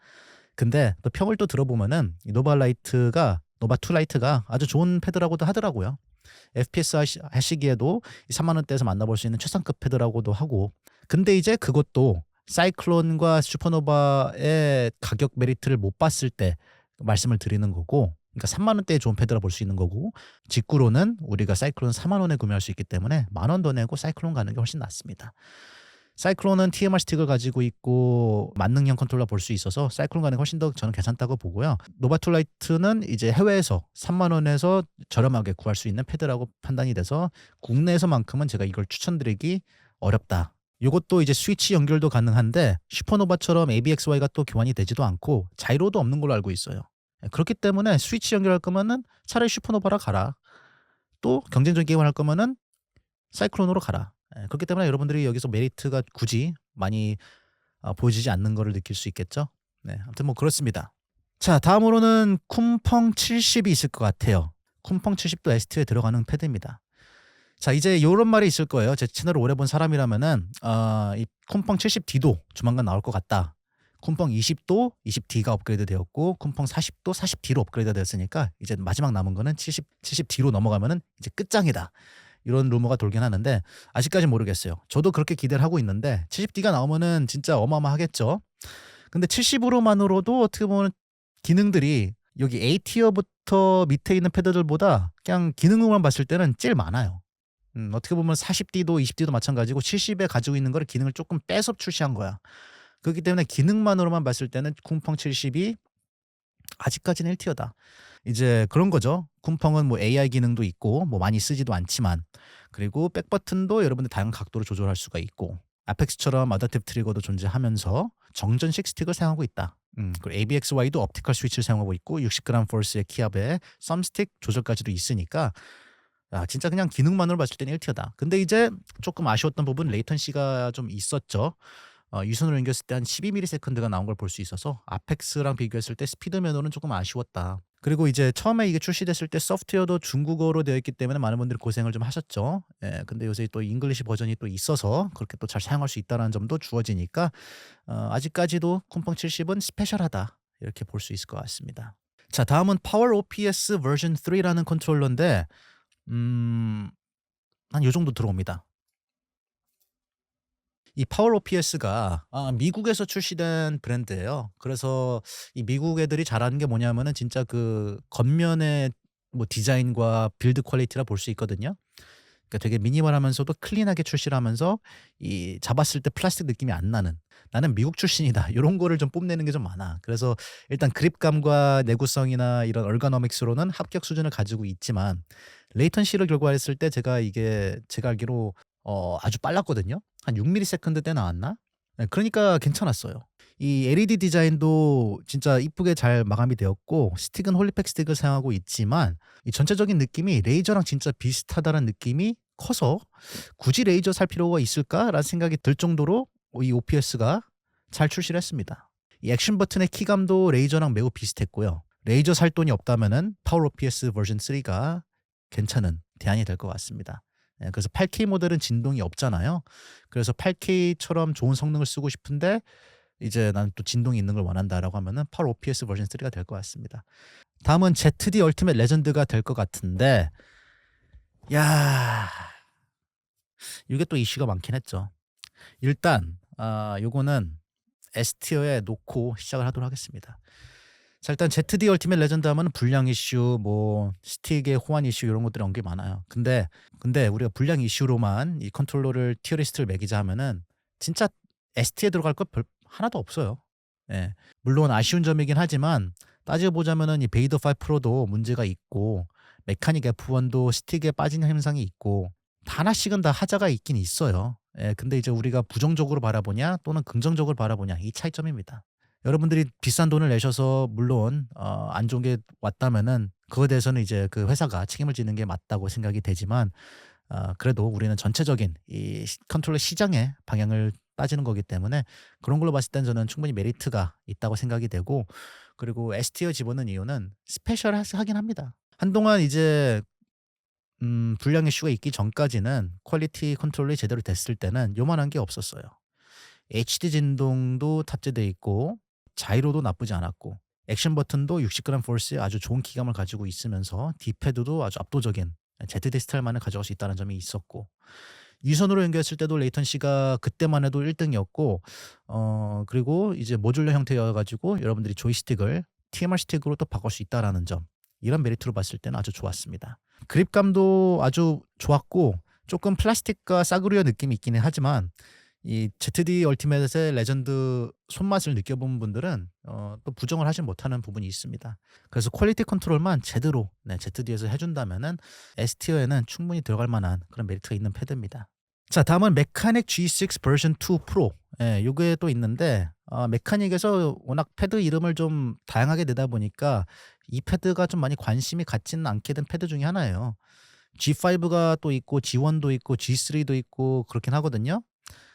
[SPEAKER 1] 근데 또 평을 또 들어보면은 이 노바2 라이트가 아주 좋은 패드라고도 하더라고요. FPS 하시기에도 이 3만 원대에서 만나볼 수 있는 최상급 패드라고도 하고. 근데 이제 그것도 사이클론과 슈퍼노바의 가격 메리트를 못 봤을 때 말씀을 드리는 거고, 그러니까 3만 원대에 좋은 패드라 볼 수 있는 거고, 직구로는 우리가 사이클론 4만 원에 구매할 수 있기 때문에 만 원 더 내고 사이클론 가는 게 훨씬 낫습니다. 사이클론은 TMR 스틱을 가지고 있고 만능형 컨트롤러 볼 수 있어서 사이클론 가는 게 훨씬 더 저는 괜찮다고 보고요. 노바2 라이트는 이제 해외에서 3만 원에서 저렴하게 구할 수 있는 패드라고 판단이 돼서 국내에서만큼은 제가 이걸 추천드리기 어렵다. 이것도 이제 스위치 연결도 가능한데 슈퍼노바처럼 ABXY가 또 교환이 되지도 않고 자이로도 없는 걸로 알고 있어요. 그렇기 때문에 스위치 연결할 거면은 차라리 슈퍼노바라 가라. 또 경쟁적인 게임을 할 거면은 사이클론으로 가라. 그렇기 때문에 여러분들이 여기서 메리트가 굳이 많이 보여지지 않는 거를 느낄 수 있겠죠. 네, 아무튼 뭐 그렇습니다. 자, 다음으로는 쿰펑 70이 있을 것 같아요. 쿰펑 70도 ST에 들어가는 패드입니다. 자, 이제 이런 말이 있을 거예요. 제 채널을 오래 본 사람이라면은 이 쿰펑 70D도 조만간 나올 것 같다. 쿰펑 20도 20D가 업그레이드 되었고 쿰펑 40도 40D로 업그레이드 되었으니까 이제 마지막 남은 거는 70D로 넘어가면은 이제 끝장이다. 이런 루머가 돌긴 하는데 아직까지는 모르겠어요. 저도 그렇게 기대를 하고 있는데 70D가 나오면은 진짜 어마어마하겠죠. 근데 70으로만으로도 어떻게 보면 기능들이 여기 A티어부터 밑에 있는 패드들보다 그냥 기능으로만 봤을 때는 제일 많아요. 어떻게 보면 40D도 20D도 마찬가지고 70에 가지고 있는 거를 기능을 조금 빼서 출시한 거야. 그렇기 때문에 기능만으로만 봤을 때는 쿰펑 70이 아직까지는 1티어다. 이제 그런 거죠. 쿰펑은 뭐 AI 기능도 있고 뭐 많이 쓰지도 않지만, 그리고 백 버튼도 여러분들 다양한 각도로 조절할 수가 있고, 아펙스처럼 어댑티브 트리거도 존재하면서 정전식 스틱을 사용하고 있다. 그리고 ABXY도 옵티컬 스위치를 사용하고 있고 60g 포스의 키압에 썸스틱 조절까지도 있으니까 진짜 그냥 기능만으로 봤을 때는 1티어다. 근데 이제 조금 아쉬웠던 부분 레이턴시가 좀 있었죠. 유선으로 옮겼을 때 한 12ms가 나온 걸 볼 수 있어서 아펙스랑 비교했을 때 스피드 면으로는 조금 아쉬웠다. 그리고 이제 처음에 이게 출시됐을 때 소프트웨어도 중국어로 되어 있기 때문에 많은 분들이 고생을 좀 하셨죠. 예, 근데 요새 또 잉글리시 버전이 또 있어서 그렇게 또 잘 사용할 수 있다는 점도 주어지니까 아직까지도 쿰펑 70은 스페셜하다 이렇게 볼 수 있을 것 같습니다. 자, 다음은 파워 OPS 버전 3라는 컨트롤러인데 한 요 정도 들어옵니다. 이 파워 OPS가 미국에서 출시된 브랜드예요. 그래서 이 미국 애들이 잘하는 게 뭐냐면은 진짜 그 겉면의 뭐 디자인과 빌드 퀄리티라 볼 수 있거든요. 그러니까 되게 미니멀하면서도 클린하게 출시를 하면서 이 잡았을 때 플라스틱 느낌이 안 나는, 나는 미국 출신이다 이런 거를 좀 뽐내는 게 좀 많아. 그래서 일단 그립감과 내구성이나 이런 얼가노믹스로는 합격 수준을 가지고 있지만 레이턴시를 결과했을 때 제가 알기로 아주 빨랐거든요. 한 6ms 때 나왔나? 네, 그러니까 괜찮았어요. 이 LED 디자인도 진짜 이쁘게 잘 마감이 되었고 스틱은 홀리팩 스틱을 사용하고 있지만 이 전체적인 느낌이 레이저랑 진짜 비슷하다는 느낌이 커서 굳이 레이저 살 필요가 있을까라는 생각이 들 정도로 이 OPS가 잘 출시를 했습니다. 이 액션 버튼의 키감도 레이저랑 매우 비슷했고요. 레이저 살 돈이 없다면은 파워 OPS 버전 3가 괜찮은 대안이 될 것 같습니다. 예, 그래서 8K 모델은 진동이 없잖아요. 그래서 8K처럼 좋은 성능을 쓰고 싶은데 이제 나는 또 진동이 있는 걸 원한다라고 하면은 파워 OPS 버전 3가 될 것 같습니다. 다음은 ZD 얼티밋 레전드가 될 것 같은데, 야, 이게 또 이슈가 많긴 했죠. 일단 요거는 S티어에 놓고 시작을 하도록 하겠습니다. 자, 일단 ZD 얼티밋 레전드 하면 불량 이슈, 뭐 스틱의 호환 이슈 이런 것들이 언급이 많아요. 근데 우리가 불량 이슈로만 이 컨트롤러를 티어 리스트를 매기자 하면은 진짜 ST에 들어갈 것 하나도 없어요. 예. 물론 아쉬운 점이긴 하지만 따지고 보자면은 이 베이더 5 프로도 문제가 있고 메카닉 F1도 스틱에 빠지는 현상이 있고 하나씩은 다 하자가 있긴 있어요. 예. 근데 이제 우리가 부정적으로 바라보냐 또는 긍정적으로 바라보냐 이 차이점입니다. 여러분들이 비싼 돈을 내셔서 물론 안 좋은 게 왔다면은 그거에 대해서는 이제 그 회사가 책임을 지는 게 맞다고 생각이 되지만 그래도 우리는 전체적인 이 컨트롤러 시장의 방향을 따지는 거기 때문에 그런 걸로 봤을 땐 저는 충분히 메리트가 있다고 생각이 되고, 그리고 S티어 집어넣은 이유는 스페셜하긴 합니다. 한동안 이제 불량 이슈가 있기 전까지는 퀄리티 컨트롤이 제대로 됐을 때는 요만한 게 없었어요. HD 진동도 탑재돼 있고 자이로도 나쁘지 않았고 액션 버튼도 60g 포스에 아주 좋은 키감을 가지고 있으면서 D패드도 아주 압도적인 ZD 스타일만을 가져갈 수 있다는 점이 있었고, 유선으로 연결했을 때도 레이턴시가 그때만 해도 1등이었고 그리고 이제 모듈러 형태여 가지고 여러분들이 조이스틱을 TMR 스틱으로 또 바꿀 수 있다라는 점, 이런 메리트로 봤을 때는 아주 좋았습니다. 그립감도 아주 좋았고 조금 플라스틱과 싸구려 느낌이 있기는 하지만 이 ZD 얼티밋의 레전드 손맛을 느껴본 분들은 또 부정을 하지 못하는 부분이 있습니다. 그래서 퀄리티 컨트롤만 제대로 ZD에서 해준다면은 S티어에는 충분히 들어갈 만한 그런 메리트가 있는 패드입니다. 자, 다음은 메카닉 G6 버전 2 프로. 예, 요게 또 있는데 메카닉에서 워낙 패드 이름을 좀 다양하게 내다 보니까 이 패드가 좀 많이 관심이 갖지는 않게 된 패드 중에 하나예요. G5가 또 있고 G1도 있고 G3도 있고 그렇긴 하거든요.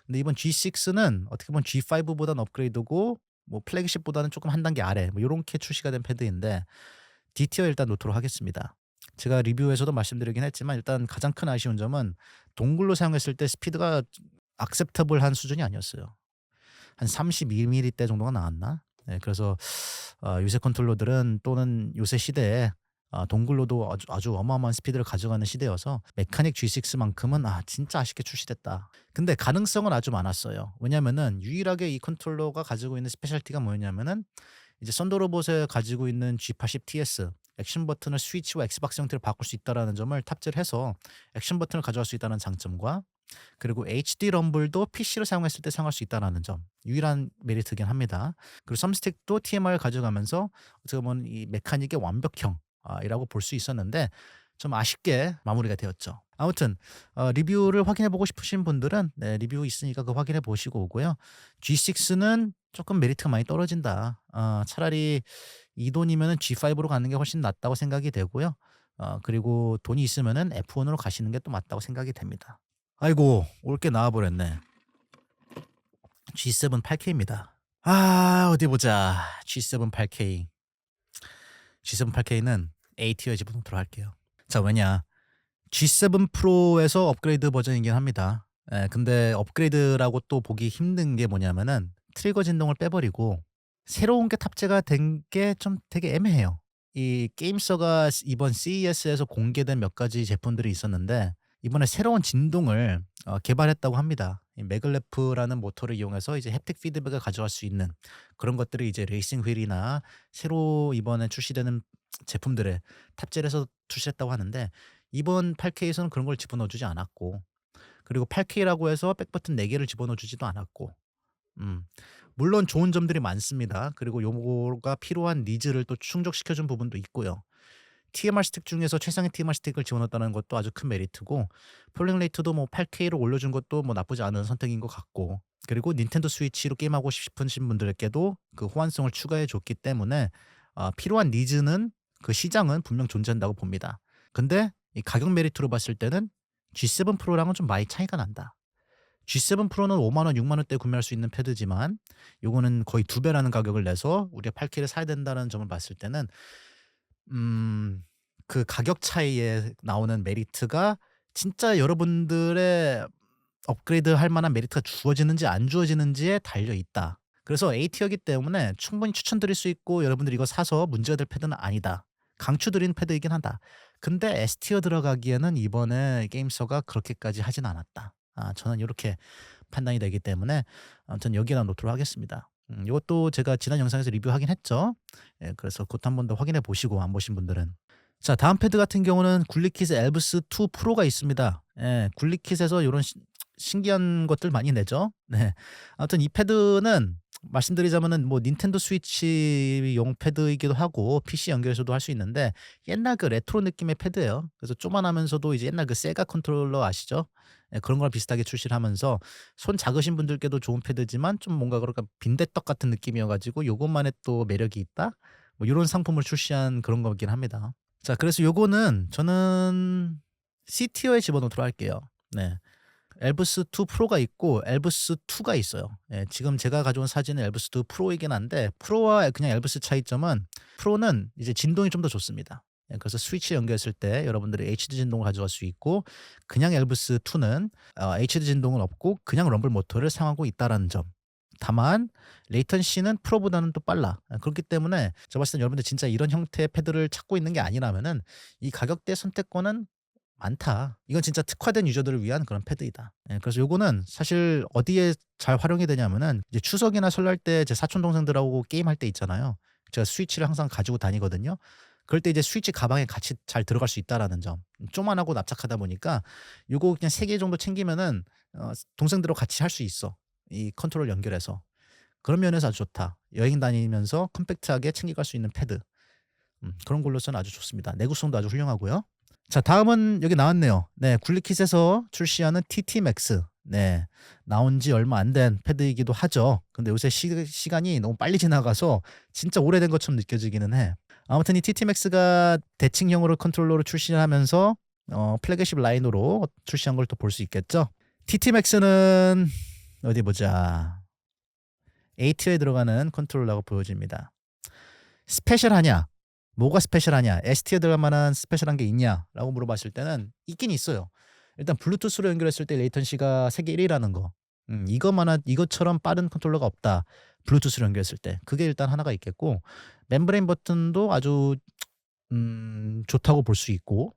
[SPEAKER 1] 근데 이번 G6는 어떻게 보면 G5보다는 업그레이드고 뭐 플래그십보다는 조금 한 단계 아래 뭐 요렇게 출시가 된 패드인데 D티어 일단 놓도록 하겠습니다. 제가 리뷰에서도 말씀드리긴 했지만 일단 가장 큰 아쉬운 점은 동글로 사용했을 때 스피드가 액셉터블한 수준이 아니었어요. 한 32ml 정도가 나왔나? 네, 그래서 요새 컨트롤러들은 또는 요새 시대에 동글로도 아주 어마어마한 스피드를 가져가는 시대여서 메카닉 G6만큼은 진짜 아쉽게 출시됐다. 근데 가능성은 아주 많았어요. 왜냐면은 유일하게 이 컨트롤러가 가지고 있는 스페셜티가 뭐였냐면은 이제 썬더로봇에 가지고 있는 G80TS 액션 버튼을 스위치와 엑스박스 형태로 바꿀 수 있다라는 점을 탑재를 해서 액션 버튼을 가져갈 수 있다는 장점과, 그리고 HD 럼블도 PC를 사용했을 때 사용할 수 있다는 점, 유일한 메리트긴 합니다. 그리고 썸스틱도 TMR을 가져가면서 어떻게 보면 이 메카닉의 완벽형 이라고 볼 수 있었는데 좀 아쉽게 마무리가 되었죠. 아무튼 리뷰를 확인해 보고 싶으신 분들은 리뷰 있으니까 그거 확인해 보시고 오고요. G6는 조금 메리트가 많이 떨어진다. 차라리 이 돈이면은 G5로 가는 게 훨씬 낫다고 생각이 되고요. 그리고 돈이 있으면은 F1으로 가시는 게 또 맞다고 생각이 됩니다. 아이고, 올게 나와 버렸네. G7 8K입니다. 어디 보자. G7 8K. G7 8K는 A티어에 집어넣도록 할게요. 자, 왜냐? G7 프로에서 업그레이드 버전이긴 합니다. 근데 업그레이드라고 또 보기 힘든 게 뭐냐면은 트리거 진동을 빼버리고 새로운 게 탑재가 된 게 좀 되게 애매해요. 이 게임서가 이번 CES에서 공개된 몇 가지 제품들이 있었는데 이번에 새로운 진동을 개발했다고 합니다. 이 매글래프라는 모터를 이용해서 이제 햅틱 피드백을 가져갈 수 있는 그런 것들이 이제 레이싱 휠이나 새로 이번에 출시되는 제품들에 탑재를 해서 출시했다고 하는데 이번 8K에서는 그런 걸 집어넣어 주지 않았고, 그리고 8K라고 해서 백버튼 4개를 집어넣어 주지도 않았고, 물론 좋은 점들이 많습니다. 그리고 요거가 필요한 니즈를 또 충족시켜 준 부분도 있고요. TMR 스틱 중에서 최상의 TMR 스틱을 집어넣었다는 것도 아주 큰 메리트고, 폴링 레이트도 뭐 8K로 올려준 것도 뭐 나쁘지 않은 선택인 것 같고, 그리고 닌텐도 스위치로 게임하고 싶으신 분들께도 그 호환성을 추가해 줬기 때문에 필요한 니즈는 그 시장은 분명 존재한다고 봅니다. 근데 이 가격 메리트로 봤을 때는 G7 프로랑은 좀 많이 차이가 난다. G7 프로는 5만 원, 6만 원대에 구매할 수 있는 패드지만 요거는 거의 2배라는 가격을 내서 우리가 8K를 사야 된다는 점을 봤을 때는 음 그 가격 차이에 나오는 메리트가 진짜 여러분들의 업그레이드할 만한 메리트가 주어지는지 안 주어지는지에 달려 있다. 그래서 A티어이기 때문에 충분히 추천드릴 수 있고 여러분들이 이거 사서 문제가 될 패드는 아니다. 강추드리는 패드이긴 하다. 근데 S티어 들어가기에는 이번에 게임스터가 그렇게까지 하진 않았다. 저는 요렇게 판단이 되기 때문에 아무튼 여기에다 놓도록 하겠습니다. 요것도 제가 지난 영상에서 리뷰하긴 했죠. 예, 그래서 그것도 한 번 더 확인해 보시고 안 보신 분들은. 자, 다음 패드 같은 경우는 굴리킷 엘브스 2 프로가 있습니다. 예, 굴리킷에서 요런 신기한 것들 많이 내죠. 네. 아무튼 이 패드는 말씀드리자면은 뭐 닌텐도 스위치용 패드이기도 하고 PC 연결해서도 할 수 있는데 옛날 그 레트로 느낌의 패드예요. 그래서 조만하면서도 이제 옛날 그 세가 컨트롤러 아시죠? 예, 그런 거랑 비슷하게 출시를 하면서 손 작으신 분들께도 좋은 패드지만 좀 뭔가 그럴까 빈대떡 같은 느낌이어 가지고 요것만의 또 매력이 있다. 뭐 요런 상품을 출시한 그런 거긴 합니다. 자, 그래서 요거는 저는 C티어에 집어넣도록 할게요. 네. 엘브스 2 프로가 있고 엘브스 2가 있어요. 예, 지금 제가 가져온 사진은 엘브스 2 프로이긴 한데 프로와 그냥 엘브스 차이점은 프로는 이제 진동이 좀 더 좋습니다. 예, 그래서 스위치 연결했을 때 여러분들이 HD 진동을 가져갈 수 있고 그냥 엘브스 2는 HD 진동은 없고 그냥 럼블 모터를 사용하고 있다라는 점. 다만 레이턴시는 프로보다는 또 빨라. 그렇기 때문에 제가 봤을 땐 여러분들 진짜 이런 형태의 패드를 찾고 있는 게 아니라면은 이 가격대 선택권은 많다. 이건 진짜 특화된 유저들을 위한 그런 패드이다. 예, 그래서 요거는 사실 어디에 잘 활용이 되냐면은 이제 추석이나 설날 때 제 사촌 동생들하고 게임할 때 있잖아요. 제가 스위치를 항상 가지고 다니거든요. 그럴 때 이제 스위치 가방에 같이 잘 들어갈 수 있다라는 점. 조만하고 납작하다 보니까 요거 그냥 3개 정도 챙기면은 동생들하고 같이 할 수 있어. 이 컨트롤 연결해서. 그런 면에서 아주 좋다. 여행 다니면서 컴팩트하게 챙겨갈 수 있는 패드. 그런 걸로서는 아주 좋습니다. 내구성도 아주 훌륭하고요. 자, 다음은 여기 나왔네요. 네, 굴리킷에서 출시하는 TT 맥스. 네, 나온 지 얼마 안 된 패드이기도 하죠. 근데 요새 시간이 너무 빨리 지나가서 진짜 오래된 것처럼 느껴지기는 해. 아무튼 이 TT 맥스가 대칭형으로 컨트롤러로 출시를 하면서 플래그십 라인으로 출시한 걸 또 볼 수 있겠죠. TT 맥스는 어디 보자. A티어에 들어가는 컨트롤러라고 보여집니다. 스페셜하냐? 뭐가 스페셜하냐? S티어 들어갈 만한 스페셜한 게 있냐라고 물어봤을 때는 있긴 있어요. 일단 블루투스로 연결했을 때 레이턴시가 세계 1위라는 거. 이것처럼 빠른 컨트롤러가 없다. 블루투스로 연결했을 때. 그게 일단 하나가 있겠고 멤브레인 버튼도 아주 좋다고 볼 수 있고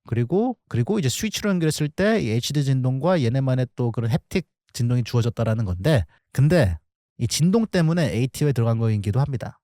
[SPEAKER 1] 그리고 이제 스위치로 연결했을 때 이 HD 진동과 얘네만의 또 그런 햅틱 진동이 주어졌다라는 건데 근데 이 진동 때문에 A티어에 들어간 거이기도 합니다.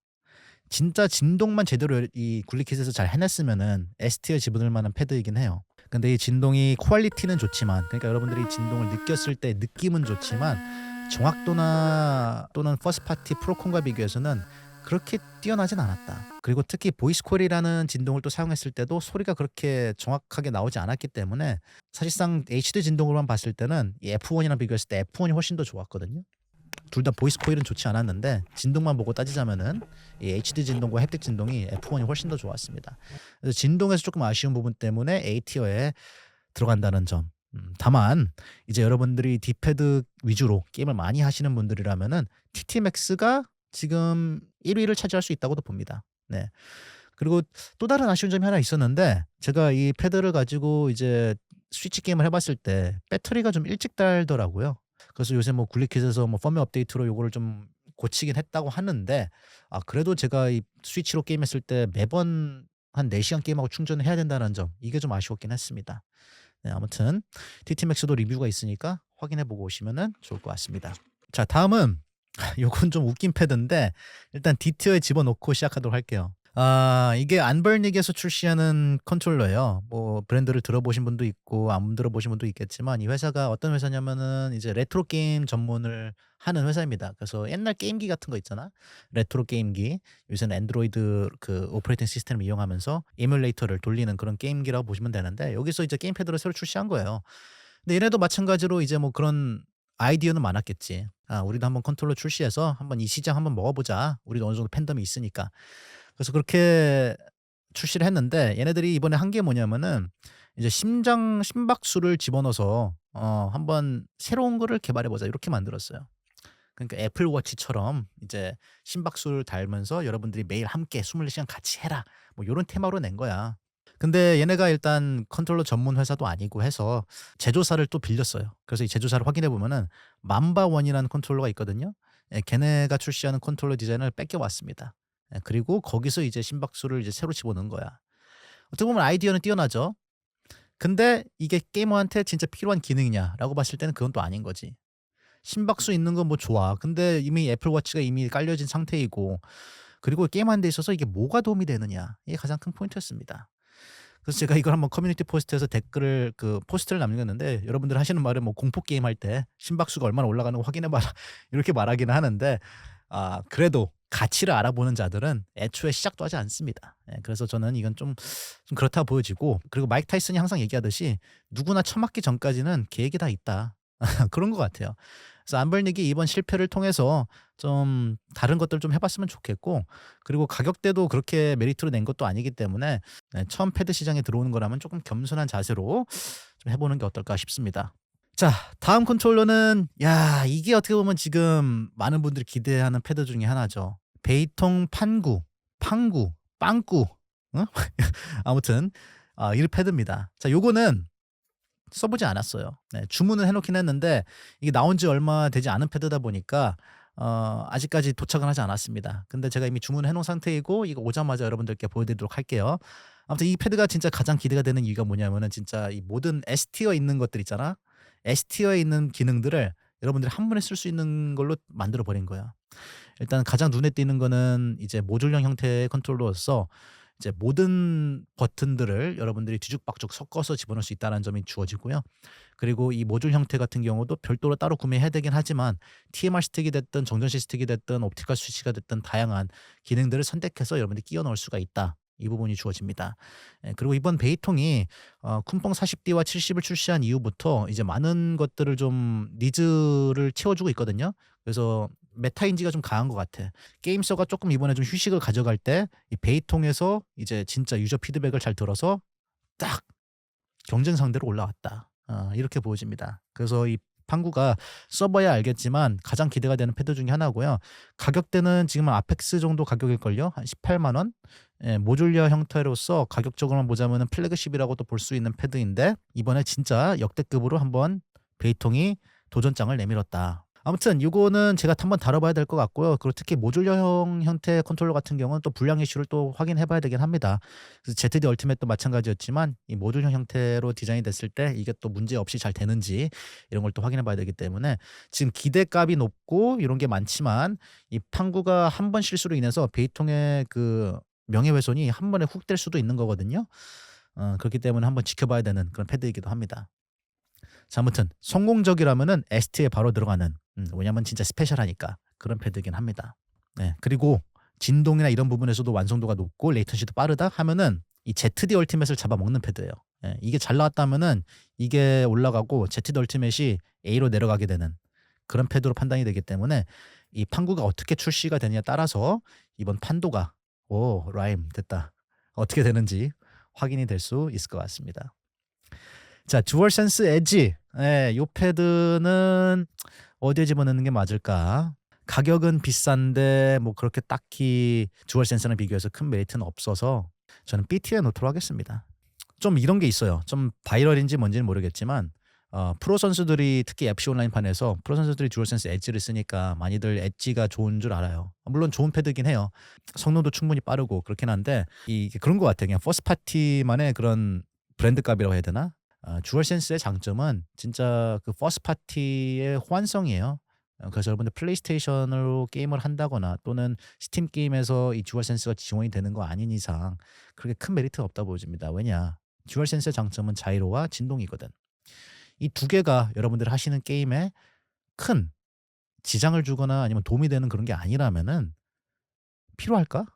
[SPEAKER 1] 진짜 진동만 제대로 이 굴리킷에서 잘 해냈으면은 S티어에 집어넣을 만한 패드이긴 해요. 근데 이 진동이 퀄리티는 좋지만 그러니까 여러분들이 진동을 느꼈을 때 느낌은 좋지만 정확도나 또는 퍼스트 파티 프로콘과 비교해서는 그렇게 뛰어나진 않았다. 그리고 특히 보이스 퀄이라는 진동을 또 사용했을 때도 소리가 그렇게 정확하게 나오지 않았기 때문에 사실상 HD 진동으로만 봤을 때는 이 F1이랑 비교했을 때 F1이 훨씬 더 좋았거든요. 둘 다 보이스 코일은 좋지 않았는데 진동만 보고 따지자면은 이 HD 진동과 햅틱 진동이 F1이 훨씬 더 좋았습니다. 그래서 진동에서 조금 아쉬운 부분 때문에 A티어에 들어간다는 점. 다만 이제 여러분들이 D패드 위주로 게임을 많이 하시는 분들이라면은 TT 맥스가 지금 1위를 차지할 수 있다고도 봅니다. 네. 그리고 또 다른 아쉬운 점이 하나 있었는데 제가 이 패드를 가지고 이제 스위치 게임을 해봤을 때 배터리가 좀 일찍 닳더라고요. 그래서 요새 뭐 굴리킷에서 뭐 펌웨어 업데이트로 요거를 좀 고치긴 했다고 하는데 그래도 제가 이 스위치로 게임했을 때 매번 한 4시간 게임하고 충전을 해야 된다는 점 이게 좀 아쉬웠긴 했습니다. 네, 아무튼 TT 맥스도 리뷰가 있으니까 확인해 보고 오시면은 좋을 것 같습니다. 자, 다음은 요건 좀 웃긴 패드인데 일단 D티어에 집어넣고 시작하도록 할게요. 이게 안벌닉에서 출시하는 컨트롤러예요. 뭐 브랜드를 들어보신 분도 있고 안 들어보신 분도 있겠지만 이 회사가 어떤 회사냐면은 이제 레트로 게임 전문을 하는 회사입니다. 그래서 옛날 게임기 같은 거 있잖아. 레트로 게임기. 요새는 안드로이드 그 오퍼레이팅 시스템을 이용하면서 이뮬레이터를 돌리는 그런 게임기라고 보시면 되는데 여기서 이제 게임패드를 새로 출시한 거예요. 근데 얘네도 마찬가지로 이제 뭐 그런 아이디어는 많았겠지. 우리도 한번 컨트롤러 출시해서 한번 이 시장 한번 먹어보자. 우리도 어느 정도 팬덤이 있으니까. 그래서 그렇게 출시를 했는데 얘네들이 이번에 한 게 뭐냐면은 이제 심박수를 집어넣어서 한번 새로운 거를 개발해 보자 이렇게 만들었어요. 그러니까 애플 워치처럼 이제 심박수를 달면서 여러분들이 매일 함께 24시간 같이 해라. 뭐 요런 테마로 낸 거야. 근데 얘네가 일단 컨트롤러 전문 회사도 아니고 해서 제조사를 또 빌렸어요. 그래서 이 제조사를 확인해 보면은 맘바원이라는 컨트롤러가 있거든요. 예, 걔네가 출시하는 컨트롤러 디자인을 뺏겨 왔습니다. 예, 그리고 거기서 이제 심박수를 이제 새로 집어넣은 거야. 어떻게 보면 아이디어는 뛰어나죠. 근데 이게 게이머한테 진짜 필요한 기능이냐라고 봤을 때는 그건 또 아닌 거지. 심박수 있는 건 뭐 좋아. 근데 이미 애플 워치가 이미 깔려진 상태이고, 그리고 게임하는 데 있어서 이게 뭐가 도움이 되느냐. 이게 가장 큰 포인트였습니다. 그래서 제가 이걸 한번 커뮤니티 포스트에서 댓글을 포스트를 남겼는데, 여러분들 하시는 말은 뭐 공포 게임 할 때 심박수가 얼마나 올라가는 거 확인해 봐라 이렇게 말하기는 하는데, 그래도 가치를 알아보는 자들은 애초에 시작도 하지 않습니다. 예, 그래서 저는 이건 좀 그렇다 보여지고, 그리고 마이크 타이슨이 항상 얘기하듯이 누구나 처맞기 전까지는 계획이 다 있다. 그런 것 같아요. 그래서 안벌닉이 이번 실패를 통해서 좀 다른 것들 좀 해봤으면 좋겠고, 그리고 가격대도 그렇게 메리트로 낸 것도 아니기 때문에 처음 패드 시장에 들어오는 거라면 조금 겸손한 자세로 좀 해보는 게 어떨까 싶습니다. 자, 다음 컨트롤러는, 야, 이게 어떻게 보면 지금 많은 분들이 기대하는 패드 중에 하나죠. 베이통 판구, 팡구, 빵구, 어? 아무튼 이 패드입니다. 자, 요거는 써보지 않았어요. 네, 주문은 해놓긴 했는데 이게 나온 지 얼마 되지 않은 패드다 보니까 아직까지 도착은 하지 않았습니다. 근데 제가 이미 주문해 놓은 상태이고 이거 오자마자 여러분들께 보여드리도록 할게요. 아무튼 이 패드가 진짜 가장 기대가 되는 이유가 뭐냐면은, 진짜 이 모든 S티어에 있는 것들 있잖아. S티어에 있는 기능들을 여러분들이 한 번에 쓸 수 있는 걸로 만들어 버린 거야. 일단 가장 눈에 띄는 거는 이제 모듈형 형태의 컨트롤러로서 이제 모든 버튼들을 여러분들이 뒤죽박죽 섞어서 집어넣을 수 있다는 점이 주어지고요. 그리고 이 모듈 형태 같은 경우도 별도로 따로 구매해야 되긴 하지만 TMR 스틱이 됐든 정전시 스틱이 됐든 옵티컬 스위치가 됐든 다양한 기능들을 선택해서 여러분들이 끼워 넣을 수가 있다. 이 부분이 주어집니다. 예, 그리고 이번 베이통이 쿤펑 40D와 70을 출시한 이후부터 이제 많은 것들을 좀 니즈를 채워주고 있거든요. 그래서 메타인지가 좀 강한 것 같아. 게임서가 조금 이번에 좀 휴식을 가져갈 때 이 베이통에서 이제 진짜 유저 피드백을 잘 들어서 딱 경쟁 상대로 올라왔다. 이렇게 보여집니다. 그래서 이 판구가 써봐야 알겠지만 가장 기대가 되는 패드 중에 하나고요. 가격대는 지금 아펙스 정도 가격일걸요. 한 18만 원. 예, 모듈러 형태로서 가격적으로만 보자면 플래그십이라고도 볼 수 있는 패드인데, 이번에 진짜 역대급으로 한번 베이통이 도전장을 내밀었다. 아무튼 요거는 제가 한번 다뤄봐야 될 것 같고요. 그리고 특히 모듈러형 형태의 컨트롤러 같은 경우는 또 불량 이슈를 또 확인해 봐야 되긴 합니다. 그래서 ZD 얼티밋도 마찬가지였지만 이 모듈형 형태로 디자인이 됐을 때 이게 또 문제 없이 잘 되는지 이런 걸 또 확인해 봐야 되기 때문에, 지금 기대값이 높고 이런 게 많지만 이 판구가 한 번 실수로 인해서 베이통의 그 명예훼손이 한 번에 훅 될 수도 있는 거거든요. 그렇기 때문에 한번 지켜봐야 되는 그런 패드이기도 합니다. 자, 아무튼 성공적이라면은 ST에 바로 들어가는, 왜냐면 진짜 스페셜하니까 그런 패드이긴 합니다. 네, 그리고 진동이나 이런 부분에서도 완성도가 높고 레이턴시도 빠르다 하면은 이 ZD 얼티밋을 잡아먹는 패드예요. 예, 이게 잘 나왔다면은 이게 올라가고 ZD 얼티밋이 A로 내려가게 되는 그런 패드로 판단이 되기 때문에, 이 판구가 어떻게 출시가 되느냐에 따라서 이번 판도가, 오 라임 됐다, 어떻게 되는지 확인이 될 수 있을 것 같습니다. 자, 듀얼센스 엣지. 예, 요 패드는 어디에 집어넣는 게 맞을까? 가격은 비싼데 뭐 그렇게 딱히 듀얼센스랑 비교해서 큰 메리트는 없어서 저는 B티어에 놓도록 하겠습니다. 좀 이런 게 있어요. 좀 바이럴인지 뭔지는 모르겠지만 프로 선수들이 특히 FC 온라인판에서 프로 선수들이 듀얼센스 엣지를 쓰니까 많이들 엣지가 좋은 줄 알아요. 물론 좋은 패드긴 해요. 성능도 충분히 빠르고 그렇긴 한데 이게 그런 것 같아요. 그냥 퍼스트 파티만의 그런 브랜드값이라고 해야 되나? 듀얼센스의 장점은 진짜 그 퍼스트 파티의 호환성이에요. 그래서 여러분들 플레이스테이션으로 게임을 한다거나 또는 스팀 게임에서 이 듀얼센스가 지원이 되는 거 아닌 이상 그렇게 큰 메리트가 없다 보여집니다. 왜냐? 듀얼센스의 장점은 자이로와 진동이거든. 이 두 개가 여러분들이 하시는 게임에 큰 지장을 주거나 아니면 도움이 되는 그런 게 아니라면은 필요할까?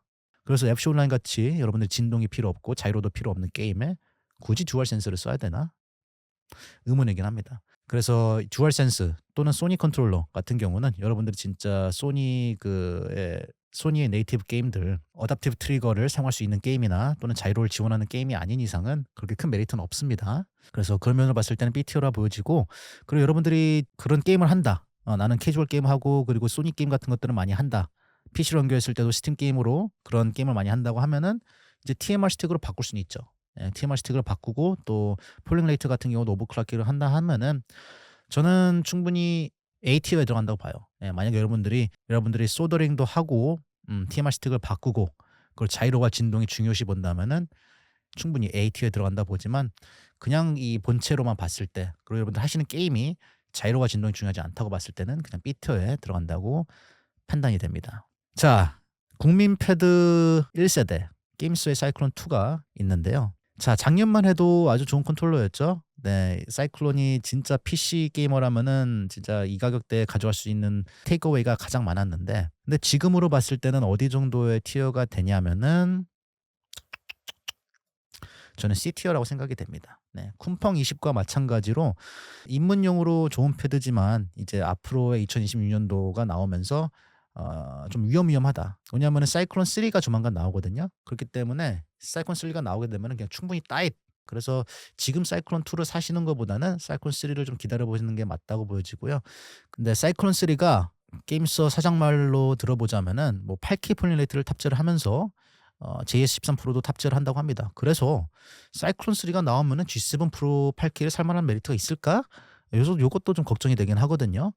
[SPEAKER 1] 그래서 FC 온라인 같이 여러분들 진동이 필요 없고 자이로도 필요 없는 게임에 굳이 듀얼센스를 써야 되나? 의문이긴 합니다. 그래서 듀얼센스 또는 소니 컨트롤러 같은 경우는 여러분들이 진짜 소니 그의 소니의 네이티브 게임들 어댑티브 트리거를 사용할 수 있는 게임이나 또는 자이로를 지원하는 게임이 아닌 이상은 그렇게 큰 메리트는 없습니다. 그래서 그런 면을 봤을 때는 B티어라 보여지고, 그리고 여러분들이 그런 게임을 한다. 나는 캐주얼 게임 하고 그리고 소니 게임 같은 것들을 많이 한다. PC로 연결했을 때도 스팀 게임으로 그런 게임을 많이 한다고 하면은 이제 TMR 스틱으로 바꿀 수는 있죠. TMR 스틱으로 바꾸고 또 폴링 레이트 같은 경우도 오버클럭기를 한다 하면은 저는 충분히 A티어에 들어간다고 봐요. 만약에 여러분들이 소더링도 하고 TMR 스틱을 바꾸고 그걸 자이로와 진동이 중요시 본다면은 충분히 A티어에 들어간다 보지만, 그냥 이 본체로만 봤을 때 그리고 여러분들 하시는 게임이 자이로와 진동이 중요하지 않다고 봤을 때는 그냥 B티어에 들어간다고 판단이 됩니다. 자, 국민 패드 1세대 게임스의 사이클론 2가 있는데요. 자, 작년만 해도 아주 좋은 컨트롤러였죠. 네, 사이클론이 진짜 PC 게이머라면은 진짜 이 가격대에 가져갈 수 있는 테이크어웨이가 가장 많았는데, 근데 지금으로 봤을 때는 어디 정도의 티어가 되냐면은 저는 C티어라고 생각이 됩니다. 네, 쿤펑 20과 마찬가지로 입문용으로 좋은 패드지만 이제 앞으로의 2026년도가 나오면서 좀 위험하다. 왜냐하면 사이클론 3가 조만간 나오거든요. 그렇기 때문에 사이클론 3가 나오게 되면 그냥 충분히 따잇. 그래서 지금 사이클론 2를 사시는 것보다는 사이클론 3를 좀 기다려 보시는 게 맞다고 보여지고요. 근데 사이클론 3가 게임서 사장 말로 들어보자면은 뭐 8K 폴링 레이트를 탑재를 하면서 JS13 프로도 탑재를 한다고 합니다. 그래서 사이클론 3가 나오면은 G7 프로 8K를 살 만한 메리트가 있을까? 요것도 좀 걱정이 되긴 하거든요.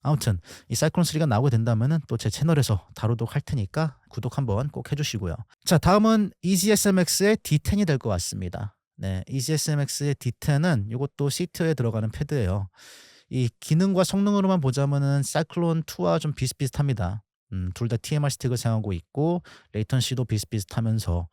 [SPEAKER 1] 아무튼 이 사이클론 3가 나오게 된다면은 또 제 채널에서 다루도록 할 테니까 구독 한번 꼭 해주시고요. 자, 다음은 EasySMX의 D10이 될 것 같습니다. 네, EasySMX의 D10은 이것도 C티어에 들어가는 패드예요. 이 기능과 성능으로만 보자면은 사이클론 2와 좀 비슷비슷합니다. 둘 다 TMR 스틱을 사용하고 있고 레이턴시도 비슷비슷하면서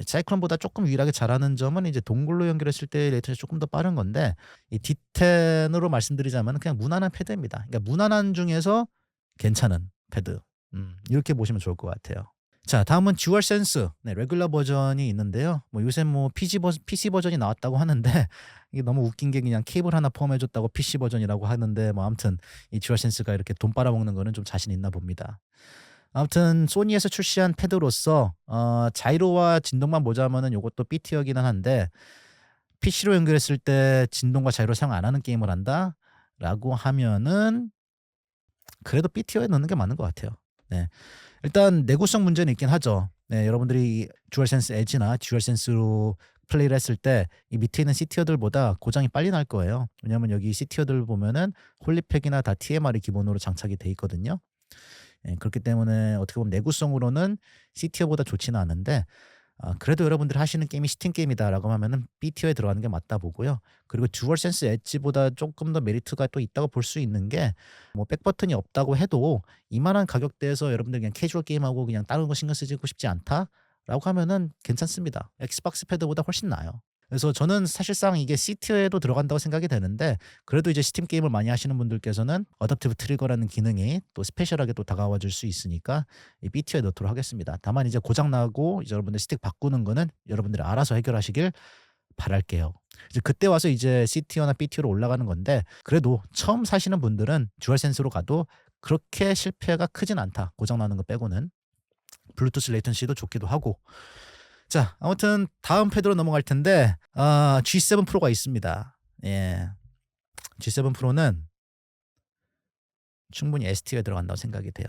[SPEAKER 1] 사이클론보다 조금 유일하게 잘하는 점은 이제 동글로 연결했을 때 레이턴시 조금 더 빠른 건데, 이 D10으로 말씀드리자면 그냥 무난한 패드입니다. 그러니까 무난한 중에서 괜찮은 패드. 이렇게 보시면 좋을 것 같아요. 자, 다음은 듀얼센스 레귤러 버전이 있는데요. 뭐 요새 뭐 PC 버전이 나왔다고 하는데 이게 너무 웃긴 게 그냥 케이블 하나 포함해줬다고 PC 버전이라고 하는데, 뭐 아무튼 이 듀얼센스가 이렇게 돈 빨아먹는 거는 좀 자신 있나 봅니다. 아무튼 소니에서 출시한 패드로서 자이로와 진동만 보자면은 요것도 B티어기는 한데, PC로 연결했을 때 진동과 자이로 사용 안 하는 게임을 한다라고 하면은 그래도 B티어에 넣는 게 맞는 것 같아요. 네. 일단 내구성 문제는 있긴 하죠. 네, 여러분들이 듀얼센스 엣지나 듀얼센스로 플레이를 했을 때 이 밑에 있는 C티어들보다 고장이 빨리 날 거예요. 왜냐하면 여기 C티어들 보면은 홀리팩이나 다 TMR이 기본으로 장착이 돼 있거든요. 그렇기 때문에 어떻게 보면 내구성으로는 C티어보다 좋지는 않은데, 그래도 여러분들이 하시는 게임이 스팀 게임이다라고 하면은 B티어에 들어가는 게 맞다 보고요. 그리고 듀얼센스 엣지보다 조금 더 메리트가 또 있다고 볼 수 있는 게, 뭐 백버튼이 없다고 해도 이만한 가격대에서 여러분들 그냥 캐주얼 게임하고 그냥 다른 거 신경 쓰고 싶지 않다라고 하면은 괜찮습니다. 엑스박스 패드보다 훨씬 나아요. 그래서 저는 사실상 이게 C티어에도 들어간다고 생각이 되는데, 그래도 이제 스팀 게임을 많이 하시는 분들께서는 어댑티브 트리거라는 기능이 또 스페셜하게 또 다가와 줄 수 있으니까 이 B티어에 넣도록 하겠습니다. 다만 이제 고장 나고 이제 여러분들 스틱 바꾸는 거는 여러분들이 알아서 해결하시길 바랄게요. 이제 그때 와서 이제 C티어나 B티어로 올라가는 건데, 그래도 처음 사시는 분들은 듀얼센스로 가도 그렇게 실패가 크진 않다. 고장 나는 거 빼고는. 블루투스 레이턴시도 좋기도 하고. 자, 아무튼 다음 패드로 넘어갈 텐데 G7 프로가 있습니다. 예. G7 프로는 충분히 S티어에 들어간다고 생각이 돼요.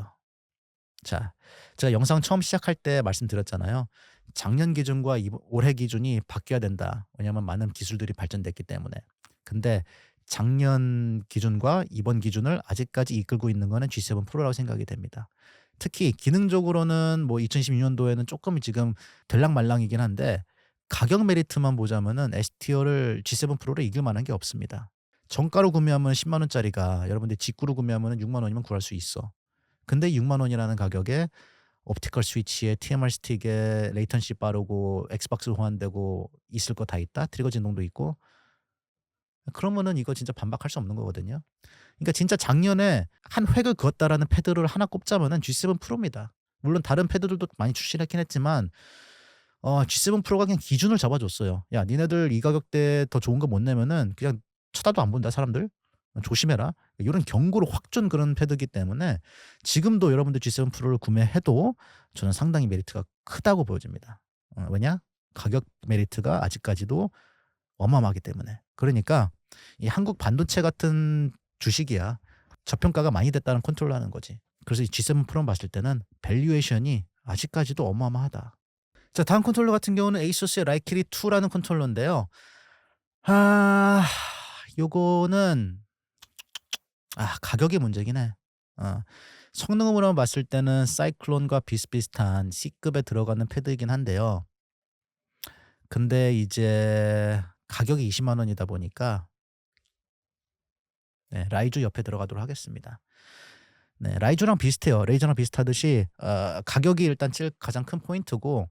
[SPEAKER 1] 자, 제가 영상 처음 시작할 때 말씀드렸잖아요. 작년 기준과 올해 기준이 바뀌어야 된다. 왜냐하면 많은 기술들이 발전됐기 때문에. 근데 작년 기준과 이번 기준을 아직까지 이끌고 있는 거는 G7 프로라고 생각이 됩니다. 특히 기능적으로는 뭐 2016년도에는 조금 지금 들락말랑이긴 한데, 가격 메리트만 보자면은 S티어를 G7 프로를 이길 만한 게 없습니다. 정가로 구매하면 10만 원짜리가 여러분들 직구로 구매하면 6만 원이면 구할 수 있어. 근데 6만 원이라는 가격에 옵티컬 스위치에 TMR 스틱에 레이턴시 빠르고 엑스박스 호환되고 있을 거 다 있다. 트리거 진동도 있고. 그러면은 이거 진짜 반박할 수 없는 거거든요. 그러니까 진짜 작년에 한 획을 그었다라는 패드를 하나 꼽자면은 G7 프로입니다. 물론 다른 패드들도 많이 출시했긴 했지만 G7 프로가 그냥 기준을 잡아줬어요. 야, 니네들 이 가격대에 더 좋은 거 못 내면은 그냥 쳐다도 안 본다 사람들. 조심해라. 이런 경고를 확 준 그런 패드이기 때문에 지금도 여러분들 G7 프로를 구매해도 저는 상당히 메리트가 크다고 보여집니다. 왜냐? 가격 메리트가 아직까지도 어마어마하기 때문에. 그러니까 이 한국 반도체 같은 주식이야 저평가가 많이 됐다는 컨트롤하는 거지. 그래서 이 G7 프로 봤을 때는 밸류에이션이 아직까지도 어마어마하다. 자, 다음 컨트롤러 같은 경우는 에이수스의 라이키리 2라는 컨트롤러인데요. 요거는 가격이 문제긴 해. 성능으로만 봤을 때는 사이클론과 비슷비슷한 C급에 들어가는 패드이긴 한데요. 근데 이제 가격이 20만 원이다 보니까 라이주 옆에 들어가도록 하겠습니다. 라이주랑 비슷해요. 레이저랑 비슷하듯이 가격이 일단 가장 큰 포인트고,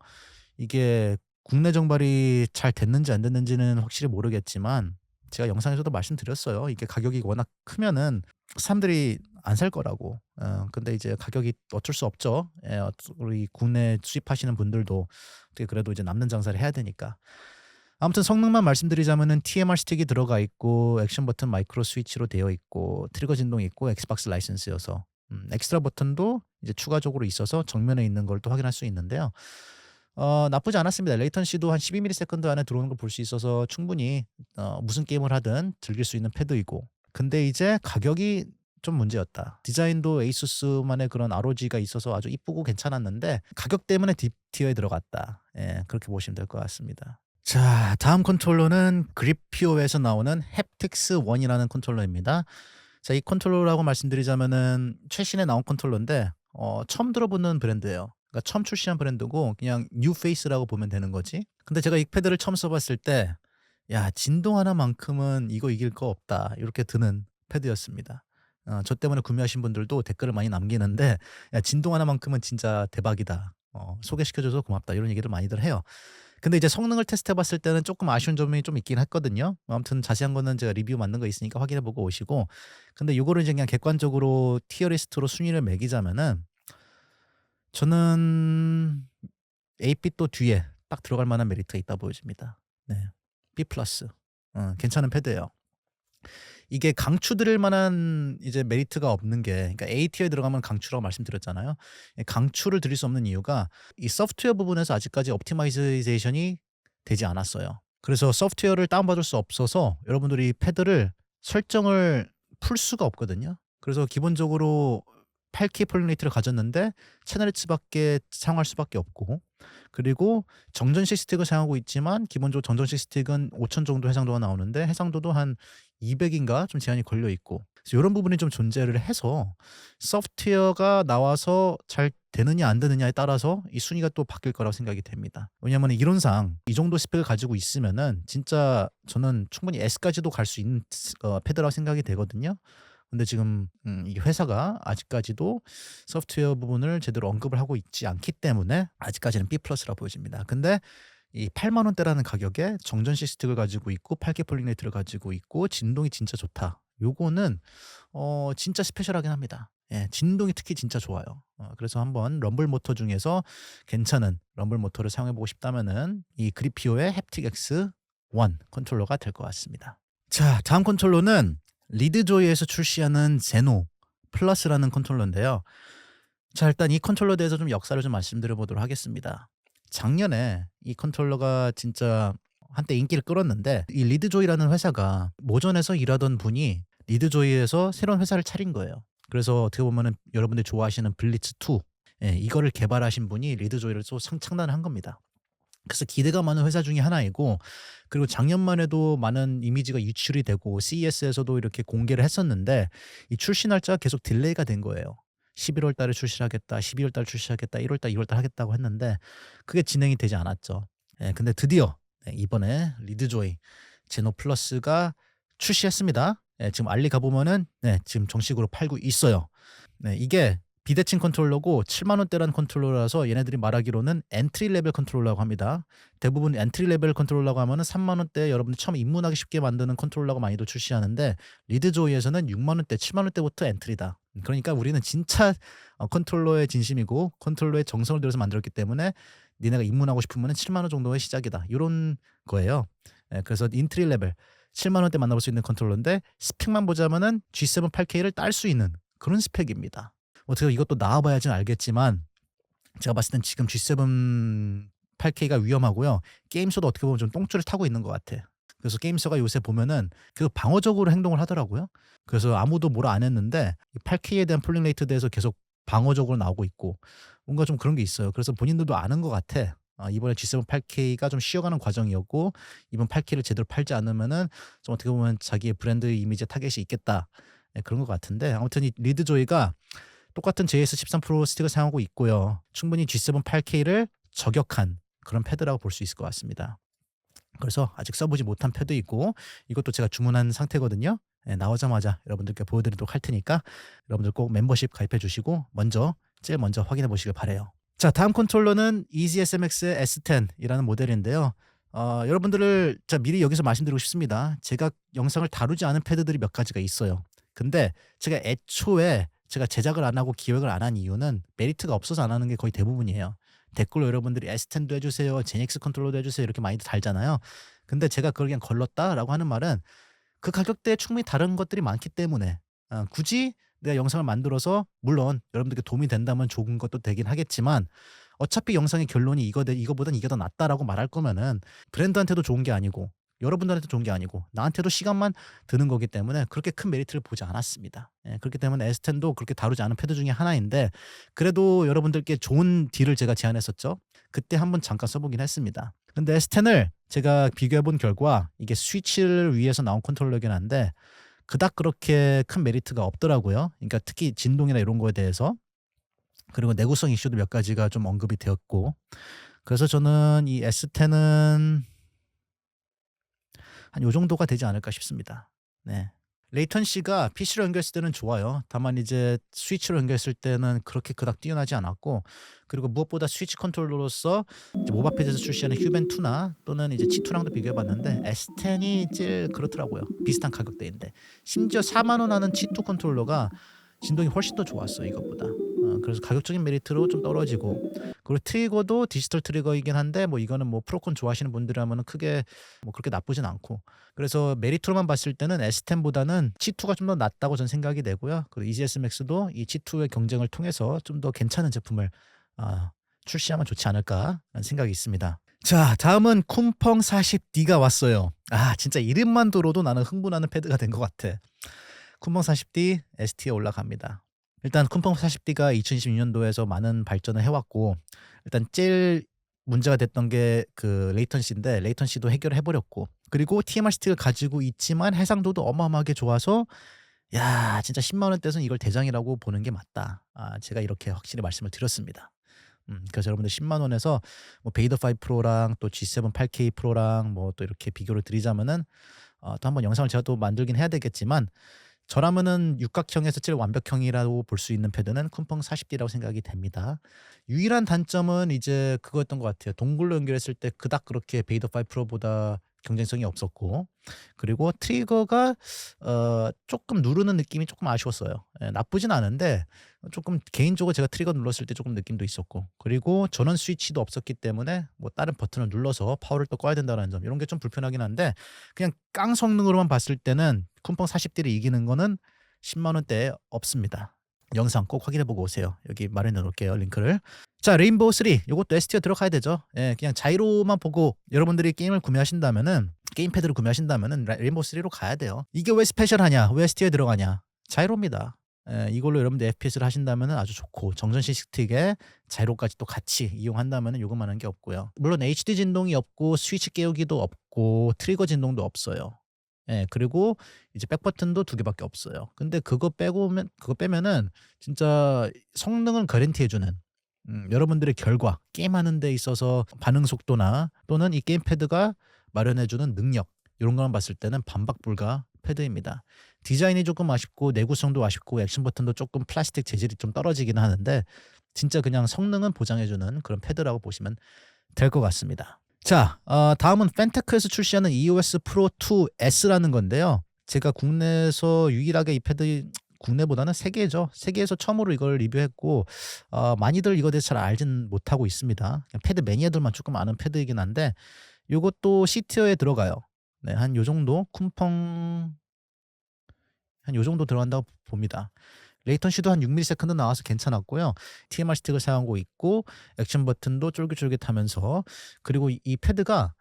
[SPEAKER 1] 이게 국내 정발이 잘 됐는지 안 됐는지는 확실히 모르겠지만 제가 영상에서도 말씀드렸어요. 이게 가격이 워낙 크면은 사람들이 안 살 거라고. 근데 이제 가격이 어쩔 수 없죠. 우리 국내 수입하시는 분들도 어떻게 그래도 이제 남는 장사를 해야 되니까. 아무튼 성능만 말씀드리자면은 TMR 스틱이 들어가 있고, 액션 버튼 마이크로 스위치로 되어 있고, 트리거 진동이 있고, 엑스박스 라이센스여서 엑스트라 버튼도 이제 추가적으로 있어서 정면에 있는 걸 또 확인할 수 있는데요. 나쁘지 않았습니다. 레이턴시도 한 12ms 안에 들어오는 걸 볼 수 있어서 충분히 무슨 게임을 하든 즐길 수 있는 패드이고, 근데 이제 가격이 좀 문제였다. 디자인도 에이수스만의 그런 ROG가 있어서 아주 이쁘고 괜찮았는데 가격 때문에 딥티어에 들어갔다. 그렇게 보시면 될 것 같습니다. 자, 다음 컨트롤러는 그리피오에서 나오는 햅틱스 1이라는 컨트롤러입니다. 자, 이 컨트롤러라고 말씀드리자면은 최신에 나온 컨트롤러인데 처음 들어보는 브랜드예요. 그러니까 처음 출시한 브랜드고 그냥 뉴 페이스라고 보면 되는 거지. 근데 제가 이 패드를 처음 써봤을 때, 야, 진동 하나만큼은 이거 이길 거 없다, 이렇게 드는 패드였습니다. 저 때문에 구매하신 분들도 댓글을 많이 남기는데, 야, 진동 하나만큼은 진짜 대박이다, 소개시켜줘서 고맙다, 이런 얘기를 많이들 해요. 근데 이제 성능을 테스트해봤을 때는 조금 아쉬운 점이 좀 있긴 했거든요. 아무튼 자세한 거는 제가 리뷰 만든 거 있으니까 확인해보고 오시고, 근데 요거를 이제 그냥 객관적으로 티어리스트로 순위를 매기자면은 저는 A빛도 뒤에 딱 들어갈 만한 메리트가 있다 보여집니다. B 플러스. 괜찮은 패드예요. 이게 강추드릴 만한 이제 메리트가 없는 게, 그러니까 A 티어에 들어가면 강추라고 말씀드렸잖아요. 강추를 드릴 수 없는 이유가 이 소프트웨어 부분에서 아직까지 옵티마이제이션이 되지 않았어요. 그래서 소프트웨어를 다운받을 수 없어서 여러분들이 패드를 설정을 풀 수가 없거든요. 그래서 기본적으로 8K 폴리네이트를 가졌는데 채널 H밖에 사용할 수밖에 없고, 그리고 정전식 스틱을 사용하고 있지만 기본적으로 정전식 스틱은 5000 정도 해상도가 나오는데 해상도도 한 200인가 좀 제한이 걸려 있고, 그래서 이런 부분이 좀 존재를 해서 소프트웨어가 나와서 잘 되느냐 안 되느냐에 따라서 이 순위가 또 바뀔 거라고 생각이 됩니다. 왜냐하면 이론상 이 정도 스펙을 가지고 있으면은 진짜 저는 충분히 S까지도 갈 수 있는 패드라고 생각이 되거든요. 근데 지금 이 회사가 아직까지도 소프트웨어 부분을 제대로 언급을 하고 있지 않기 때문에 아직까지는 B 플러스라 보여집니다. 근데 이 8만 원대라는 가격에 정전식 스틱을 가지고 있고 8K 폴리네이트를 가지고 있고 진동이 진짜 좋다, 요거는 진짜 스페셜하긴 합니다. 진동이 특히 진짜 좋아요. 그래서 한번 럼블 모터 중에서 괜찮은 럼블 모터를 사용해보고 싶다면은 이 그리피오의 햅틱 X 1 컨트롤러가 될 것 같습니다. 자, 다음 컨트롤러는 리드조이에서 출시하는 제노 플러스라는 컨트롤러인데요. 자, 일단 이 컨트롤러에 대해서 좀 역사를 좀 말씀드려 보도록 하겠습니다. 작년에 이 컨트롤러가 진짜 한때 인기를 끌었는데, 이 리드조이라는 회사가 모전에서 일하던 분이 리드조이에서 새로운 회사를 차린 거예요. 그래서 어떻게 보면은 여러분들이 좋아하시는 블리츠 2, 이거를 개발하신 분이 리드조이를 또 창단을 한 겁니다. 그래서 기대가 많은 회사 중에 하나이고, 그리고 작년만 해도 많은 이미지가 유출이 되고 CES에서도 이렇게 공개를 했었는데 이 출시 날짜가 계속 딜레이가 된 거예요. 11월 달에 출시하겠다, 12월 달에 출시하겠다, 1월 달, 2월 달 하겠다고 했는데 그게 진행이 되지 않았죠. 근데 드디어 이번에 리드조이 제노 플러스가 출시했습니다. 지금 알리 가보면은 지금 정식으로 팔고 있어요. 이게 비대칭 컨트롤러고 7만 원대라는 컨트롤러라서 얘네들이 말하기로는 엔트리 레벨 컨트롤러라고 합니다. 대부분 엔트리 레벨 컨트롤러라고 하면은 3만 원대 여러분들 처음 입문하기 쉽게 만드는 컨트롤러가 많이도 출시하는데, 리드조이에서는 6만 원대, 7만 원대부터 엔트리다. 그러니까 우리는 진짜 컨트롤러의 진심이고 컨트롤러의 정성을 들여서 만들었기 때문에 니네가 입문하고 싶으면 7만 원 정도의 시작이다, 이런 거예요. 그래서 엔트리 레벨 7만 원대 만나볼 수 있는 컨트롤러인데 스펙만 보자면은 G7 8K를 딸 수 있는 그런 스펙입니다. 어떻게 이것도 나와봐야지 알겠지만 제가 봤을 땐 지금 G7 8K가 위험하고요. 게임소도 어떻게 보면 좀 똥줄을 타고 있는 것 같아. 그래서 게임소가 요새 보면은 그 방어적으로 행동을 하더라고요. 그래서 아무도 뭐라 안 했는데 8K에 대한 폴링 레이트에 대해서 계속 방어적으로 나오고 있고 뭔가 좀 그런 게 있어요. 그래서 본인들도 아는 것 같아. 이번에 G7 8K가 좀 쉬어가는 과정이었고 이번 8K를 제대로 팔지 않으면은 좀 어떻게 보면 자기의 브랜드 이미지에 타겟이 있겠다. 네, 그런 것 같은데 아무튼 이 리드 조이가 똑같은 JS13 프로 스틱을 사용하고 있고요. 충분히 G7 8K를 저격한 그런 패드라고 볼 수 있을 것 같습니다. 그래서 아직 써보지 못한 패드이고 이것도 제가 주문한 상태거든요. 네, 나오자마자 여러분들께 보여드리도록 할 테니까 여러분들 꼭 멤버십 가입해 주시고 제일 먼저 확인해 보시길 바래요. 자, 다음 컨트롤러는 EasySMX의 S10이라는 모델인데요. 여러분들을 미리 여기서 말씀드리고 싶습니다. 제가 영상을 다루지 않은 패드들이 몇 가지가 있어요. 근데 제가 애초에 제가 제작을 안 하고 기획을 안 한 이유는 메리트가 없어서 안 하는 게 거의 대부분이에요. 댓글로 여러분들이 S10도 해주세요, 제닉스 컨트롤러도 해주세요 이렇게 많이 달잖아요. 근데 제가 그걸 그냥 걸렀다라고 하는 말은 그 가격대에 충분히 다른 것들이 많기 때문에 굳이 내가 영상을 만들어서 물론 여러분들께 도움이 된다면 좋은 것도 되긴 하겠지만 어차피 영상의 결론이 이거보단 이게 더 낫다라고 말할 거면은 브랜드한테도 좋은 게 아니고 여러분들한테 좋은 게 아니고 나한테도 시간만 드는 거기 때문에 그렇게 큰 메리트를 보지 않았습니다. 그렇기 때문에 S10도 그렇게 다루지 않은 패드 중에 하나인데 그래도 여러분들께 좋은 딜을 제가 제안했었죠. 그때 한번 잠깐 써보긴 했습니다. 근데 S10을 제가 비교해본 결과 이게 스위치를 위해서 나온 컨트롤러긴 한데 그닥 그렇게 큰 메리트가 없더라고요. 그러니까 특히 진동이나 이런 거에 대해서 그리고 내구성 이슈도 몇 가지가 좀 언급이 되었고 그래서 저는 이 S10은 한 요 정도가 되지 않을까 싶습니다. 네. 레이턴시가 PC로 연결했을 때는 좋아요. 다만 이제 스위치로 연결했을 때는 그렇게 그닥 뛰어나지 않았고 그리고 무엇보다 스위치 컨트롤러로서 이제 모바패드에서 출시하는 휴벤2나 또는 이제 G2랑도 비교해봤는데 S10이 제일 그렇더라고요. 비슷한 가격대인데 심지어 4만 원 하는 G2 컨트롤러가 진동이 훨씬 더 좋았어요 이것보다. 그래서 가격적인 메리트로 좀 떨어지고 그리고 트리거도 디지털 트리거이긴 한데 뭐 이거는 뭐 프로콘 좋아하시는 분들이라면 크게 뭐 그렇게 나쁘진 않고 그래서 메리트로만 봤을 때는 S10보다는 G2가 좀 더 낫다고 전 생각이 되고요. 그리고 EasySMX도 이 G2의 경쟁을 통해서 좀 더 괜찮은 제품을 출시하면 좋지 않을까 라는 생각이 있습니다. 자, 다음은 쿰펑 40D가 왔어요. 진짜 이름만 들어도 나는 흥분하는 패드가 된 것 같아. 쿰펑 40D ST에 올라갑니다. 일단 쿰펑 40D가 2026년도에서 많은 발전을 해왔고 일단 제일 문제가 됐던 게 그 레이턴시인데 레이턴시도 해결을 해버렸고 그리고 TMR 스틱을 가지고 있지만 해상도도 어마어마하게 좋아서 야 진짜 10만 원대에서는 이걸 대장이라고 보는 게 맞다. 제가 이렇게 확실히 말씀을 드렸습니다. 그래서 여러분들 10만 원에서 뭐 베이더 5 프로랑 또 G7 8K 프로랑 뭐 또 이렇게 비교를 드리자면은 또 한번 영상을 제가 또 만들긴 해야 되겠지만 저라면은 육각형에서 제일 완벽형이라고 볼 수 있는 패드는 쿰펑 40D라고 생각이 됩니다. 유일한 단점은 이제 그거였던 것 같아요. 동굴로 연결했을 때 그닥 그렇게 베이더 5 프로보다 경쟁성이 없었고 그리고 트리거가 조금 누르는 느낌이 조금 아쉬웠어요. 나쁘진 않은데 조금 개인적으로 제가 트리거 눌렀을 때 조금 느낌도 있었고 그리고 전원 스위치도 없었기 때문에 뭐 다른 버튼을 눌러서 파워를 또 꺼야 된다는 점 이런 게 좀 불편하긴 한데 그냥 깡 성능으로만 봤을 때는 쿰펑 40D를 이기는 거는 10만 원대에 없습니다. 영상 꼭 확인해보고 오세요. 여기 마련해 놓을게요. 링크를. 자, 레인보우 3 이것도 ST에 들어가야 되죠. 그냥 자이로만 보고 여러분들이 게임을 구매하신다면은 게임 패드를 구매하신다면은 레인보우 3로 가야 돼요. 이게 왜 스페셜하냐? 왜 ST에 들어가냐? 자이로입니다. 이걸로 여러분들 FPS를 하신다면은 아주 좋고 정전시 스틱에 자이로까지 또 같이 이용한다면은 요것만한 게 없고요. 물론 HD 진동이 없고 스위치 깨우기도 없고 트리거 진동도 없어요. 그리고 이제 백 버튼도 2개밖에 없어요. 근데 그거 빼면은 진짜 성능을 가랜티해 주는 여러분들의 결과, 게임하는 데 있어서 반응 속도나 또는 이 게임 패드가 마련해 주는 능력 이런 것만 봤을 때는 반박 불가 패드입니다. 디자인이 조금 아쉽고 내구성도 아쉽고 액션 버튼도 조금 플라스틱 재질이 좀 떨어지긴 하는데 진짜 그냥 성능은 보장해 주는 그런 패드라고 보시면 될 것 같습니다. 자, 다음은 펜테크에서 출시하는 EOS 프로 2 S라는 건데요. 제가 국내에서 유일하게 이 패드 국내보다는 세계죠. 세계에서 처음으로 이걸 리뷰했고 많이들 이거에 대해서 잘 알진 못하고 있습니다. 그냥 패드 매니아들만 조금 아는 패드이긴 한데 이것도 C티어에 들어가요. 네, 한 요 정도 쿵펑 한 요 정도 들어간다고 봅니다. 레이턴시도 한 6ms 나와서 괜찮았고요. TMR 스틱을 사용하고 있고 액션 버튼도 쫄깃쫄깃하면서 그리고 이 패드가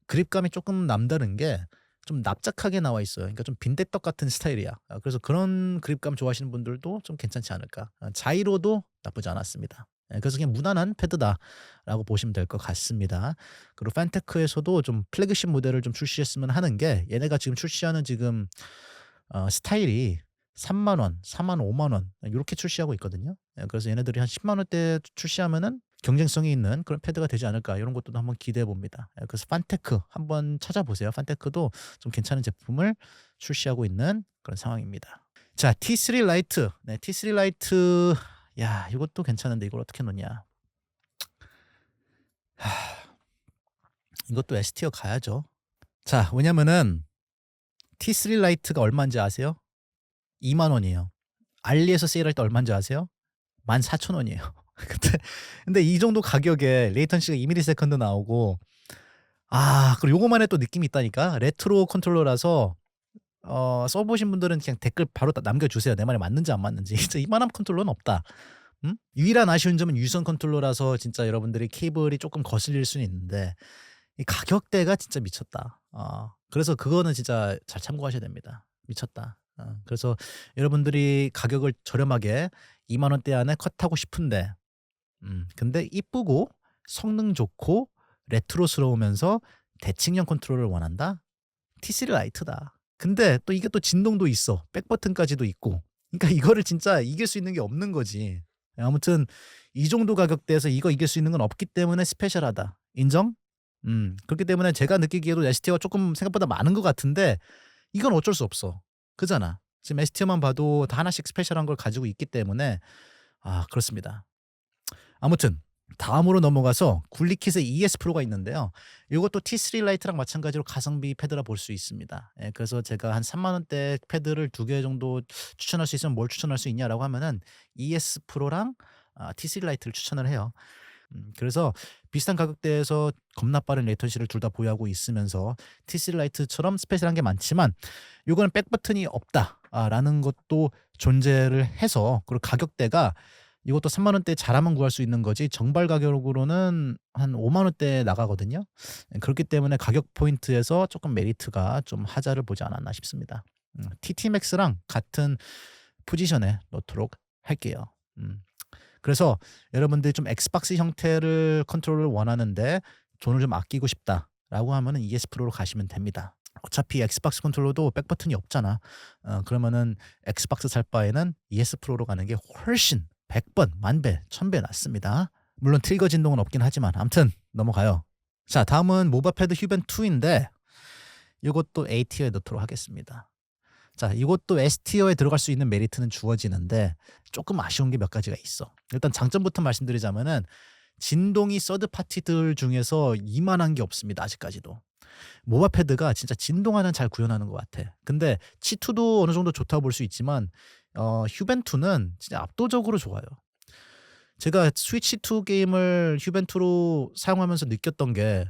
[SPEAKER 1] 그립감이 조금 남다른 게 좀 납작하게 나와 있어요. 그러니까 좀 빈대떡 같은 스타일이야. 그래서 그런 그립감 좋아하시는 분들도 좀 괜찮지 않을까. 자이로도 나쁘지 않았습니다. 그래서 그냥 무난한 패드다라고 보시면 될 것 같습니다. 그리고 판테크에서도 좀 플래그십 모델을 좀 출시했으면 하는 게 얘네가 지금 출시하는 지금 스타일이 3만 원, 4만 원, 5만 원 요렇게 출시하고 있거든요. 그래서 얘네들이 한 10만 원대에 출시하면은 경쟁성이 있는 그런 패드가 되지 않을까 이런 것도 한번 기대해 봅니다. 그래서 판테크 한번 찾아보세요. 판테크도 좀 괜찮은 제품을 출시하고 있는 그런 상황입니다. 자, T3 라이트. 네, T3 라이트 야, 이것도 괜찮은데 이걸 어떻게 놓냐. 이것도 S티어 가야죠. 자, 왜냐면은 T3 라이트가 얼마인지 아세요? 2만 원이에요. 알리에서 세일할 때 얼마인지 아세요? 14,000원이에요. 근데 이 정도 가격에 레이턴시가 2ms 나오고 그리고 요거만 해도 느낌이 있다니까. 레트로 컨트롤러라서 써보신 분들은 그냥 댓글 바로 남겨주세요. 내 말이 맞는지 안 맞는지. 진짜 이만한 컨트롤러는 없다. 유일한 아쉬운 점은 유선 컨트롤러라서 진짜 여러분들이 케이블이 조금 거슬릴 수는 있는데 이 가격대가 진짜 미쳤다. 그래서 그거는 진짜 잘 참고하셔야 됩니다. 미쳤다. 그래서 여러분들이 가격을 저렴하게 2만 원대 안에 컷하고 싶은데 근데 이쁘고 성능 좋고 레트로스러우면서 대칭형 컨트롤을 원한다? T3 라이트다. 근데 또 이게 또 진동도 있어. 백버튼까지도 있고. 그러니까 이거를 진짜 이길 수 있는 게 없는 거지. 아무튼 이 정도 가격대에서 이거 이길 수 있는 건 없기 때문에 스페셜하다. 인정? 그렇기 때문에 제가 느끼기에도 ST가 조금 생각보다 많은 것 같은데 이건 어쩔 수 없어. 그잖아. 지금 ST만 봐도 다 하나씩 스페셜한 걸 가지고 있기 때문에 그렇습니다. 아무튼 다음으로 넘어가서 굴리킷의 ES 프로가 있는데요. 이것도 T3 라이트랑 마찬가지로 가성비 패드라 볼 수 있습니다. 그래서 제가 한 3만 원대 패드를 2개 정도 추천할 수 있으면 뭘 추천할 수 있냐라고 하면은 ES 프로랑 T3 라이트를 추천을 해요. 그래서 비슷한 가격대에서 겁나 빠른 레이턴시를 둘 다 보유하고 있으면서 T3 라이트처럼 스페셜한 게 많지만 요거는 백버튼이 없다라는 것도 존재를 해서 그리고 가격대가 이것도 3만 원대 잘하면 구할 수 있는 거지 정발 가격으로는 한 5만 원대에 나가거든요. 그렇기 때문에 가격 포인트에서 조금 메리트가 좀 하자를 보지 않았나 싶습니다. TT 맥스랑 같은 포지션에 놓도록 할게요. 그래서 여러분들이 좀 엑스박스 형태를 컨트롤을 원하는데 돈을 좀 아끼고 싶다라고 하면은 ES 프로로 가시면 됩니다. 어차피 엑스박스 컨트롤러도 백버튼이 없잖아. 그러면은 엑스박스 살 바에는 ES 프로로 가는 게 훨씬 100번, 만배, 1000배 낫습니다. 물론 트리거 진동은 없긴 하지만 아무튼 넘어가요. 자, 다음은 모바패드 휴벤 2인데 이것도 A티어에 넣도록 하겠습니다. 자, 이것도 S티어에 들어갈 수 있는 메리트는 주어지는데 조금 아쉬운 게 몇 가지가 있어. 일단 장점부터 말씀드리자면은 진동이 서드 파티들 중에서 이만한 게 없습니다. 아직까지도. 모바패드가 진짜 진동 하나는 잘 구현하는 것 같아. 근데 C2도 어느 정도 좋다고 볼 수 있지만 휴벤2는 진짜 압도적으로 좋아요. 제가 스위치2 게임을 휴벤2로 사용하면서 느꼈던 게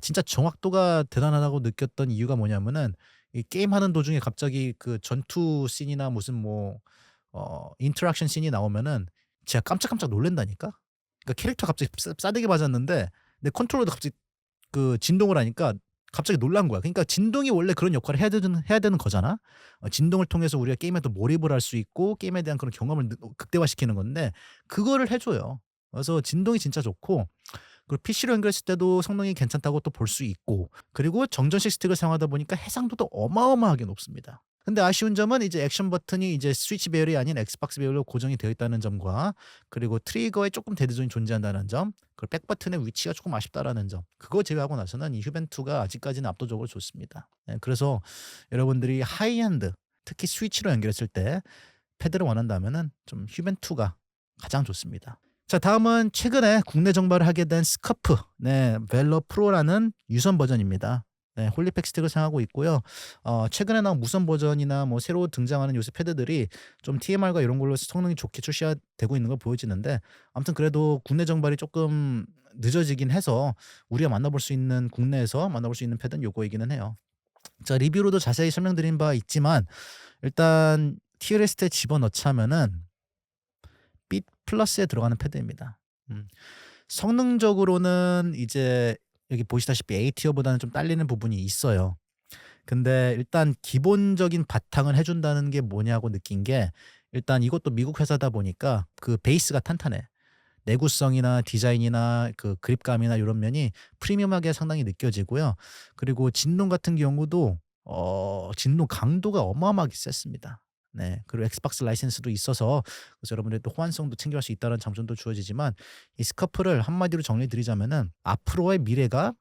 [SPEAKER 1] 진짜 정확도가 대단하다고 느꼈던 이유가 뭐냐면은 이 게임하는 도중에 갑자기 그 전투 씬이나 무슨 인터랙션 씬이 나오면은 제가 깜짝깜짝 놀란다니까? 그러니까 캐릭터 갑자기 싸대기 맞았는데 내 컨트롤러도 갑자기 그 진동을 하니까 갑자기 놀란 거야. 그러니까 진동이 원래 그런 역할을 해야 되는 거잖아. 진동을 통해서 우리가 게임에 더 몰입을 할 수 있고 게임에 대한 그런 경험을 극대화시키는 건데 그거를 해 줘요. 그래서 진동이 진짜 좋고 그리고 PC로 연결했을 때도 성능이 괜찮다고 또 볼 수 있고 그리고 정전식 스틱을 사용하다 보니까 해상도도 어마어마하게 높습니다. 근데 아쉬운 점은 이제 액션 버튼이 이제 스위치 배열이 아닌 엑스박스 배열로 고정이 되어 있다는 점과 그리고 트리거에 조금 대두점이 존재한다는 점 그리고 백 버튼의 위치가 조금 아쉽다라는 점 그거 제외하고 나서는 이 휴벤2가 아직까지는 압도적으로 좋습니다. 그래서 여러분들이 하이엔드 특히 스위치로 연결했을 때 패드를 원한다면은 좀 휴벤2가 가장 좋습니다. 자, 다음은 최근에 국내 정발을 하게 된 스커프 벨러 프로라는 유선 버전입니다. 홀리팩 스틱을 사용하고 있고요. 최근에 나온 무선 버전이나 새로 등장하는 요새 패드들이 좀 TMR과 이런 걸로 성능이 좋게 출시되고 있는 걸 보여지는데 아무튼 그래도 국내 정발이 조금 늦어지긴 해서 우리가 국내에서 만나볼 수 있는 패드는 요거이기는 해요. 자, 리뷰로도 자세히 설명드린 바 있지만 일단 TLS에 집어넣자면은 빛 플러스에 들어가는 패드입니다. 음. 성능적으로는 이제 여기 보시다시피 A 티어보다는 좀 딸리는 부분이 있어요. 근데 일단 기본적인 바탕을 해 준다는 게 뭐냐고 느낀 게, 일단 이것도 미국 회사다 보니까 그 베이스가 탄탄해. 내구성이나 디자인이나 그 그립감이나 요런 면이 프리미엄하게 상당히 느껴지고요. 그리고 진동 같은 경우도 진동 강도가 어마어마하게 셌습니다. 네. 그리고 엑스박스 라이센스도 있어서 그래서 여러분들이 또 호환성도 챙겨갈 수 있다는 장점도 주어지지만, 이 스커프를 한마디로 정리해 드리자면은 앞으로의 미래가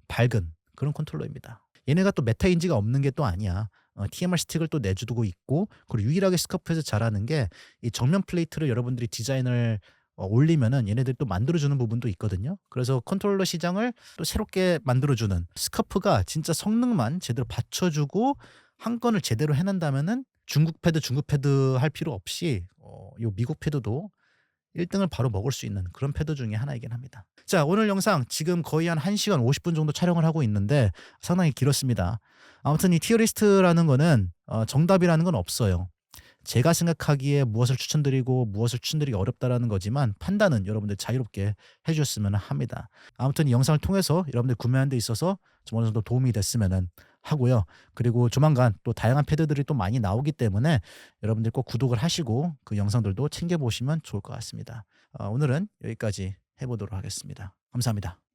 [SPEAKER 1] 밝은 그런 컨트롤러입니다. 얘네가 또 메타인지가 없는 게 또 아니야. TMR 스틱을 또 내주고 있고, 그리고 유일하게 스커프에서 잘하는 게 이 정면 플레이트를 여러분들이 디자인을 올리면은 얘네들이 또 만들어주는 부분도 있거든요. 그래서 컨트롤러 시장을 또 새롭게 만들어주는 스커프가 진짜 성능만 제대로 받쳐주고 한 건을 제대로 해낸다면은 중국 패드 할 필요 없이 요 미국 패드도 1 등을 바로 먹을 수 있는 그런 패드 중에 하나이긴 합니다. 자, 오늘 영상 지금 거의 한 1 시간 50분 정도 촬영을 하고 있는데 상당히 길었습니다. 아무튼 이 티어리스트라는 거는 정답이라는 건 없어요. 제가 생각하기에 무엇을 추천드리고 무엇을 추천드리기 어렵다라는 거지만 판단은 여러분들 자유롭게 해 주셨으면 합니다. 아무튼 이 영상을 통해서 여러분들 구매하는 데 있어서 좀 어느 정도 도움이 됐으면은 하고요. 그리고 조만간 또 다양한 패드들이 또 많이 나오기 때문에 여러분들 꼭 구독을 하시고 그 영상들도 챙겨 보시면 좋을 것 같습니다. 오늘은 여기까지 해 보도록 하겠습니다. 감사합니다.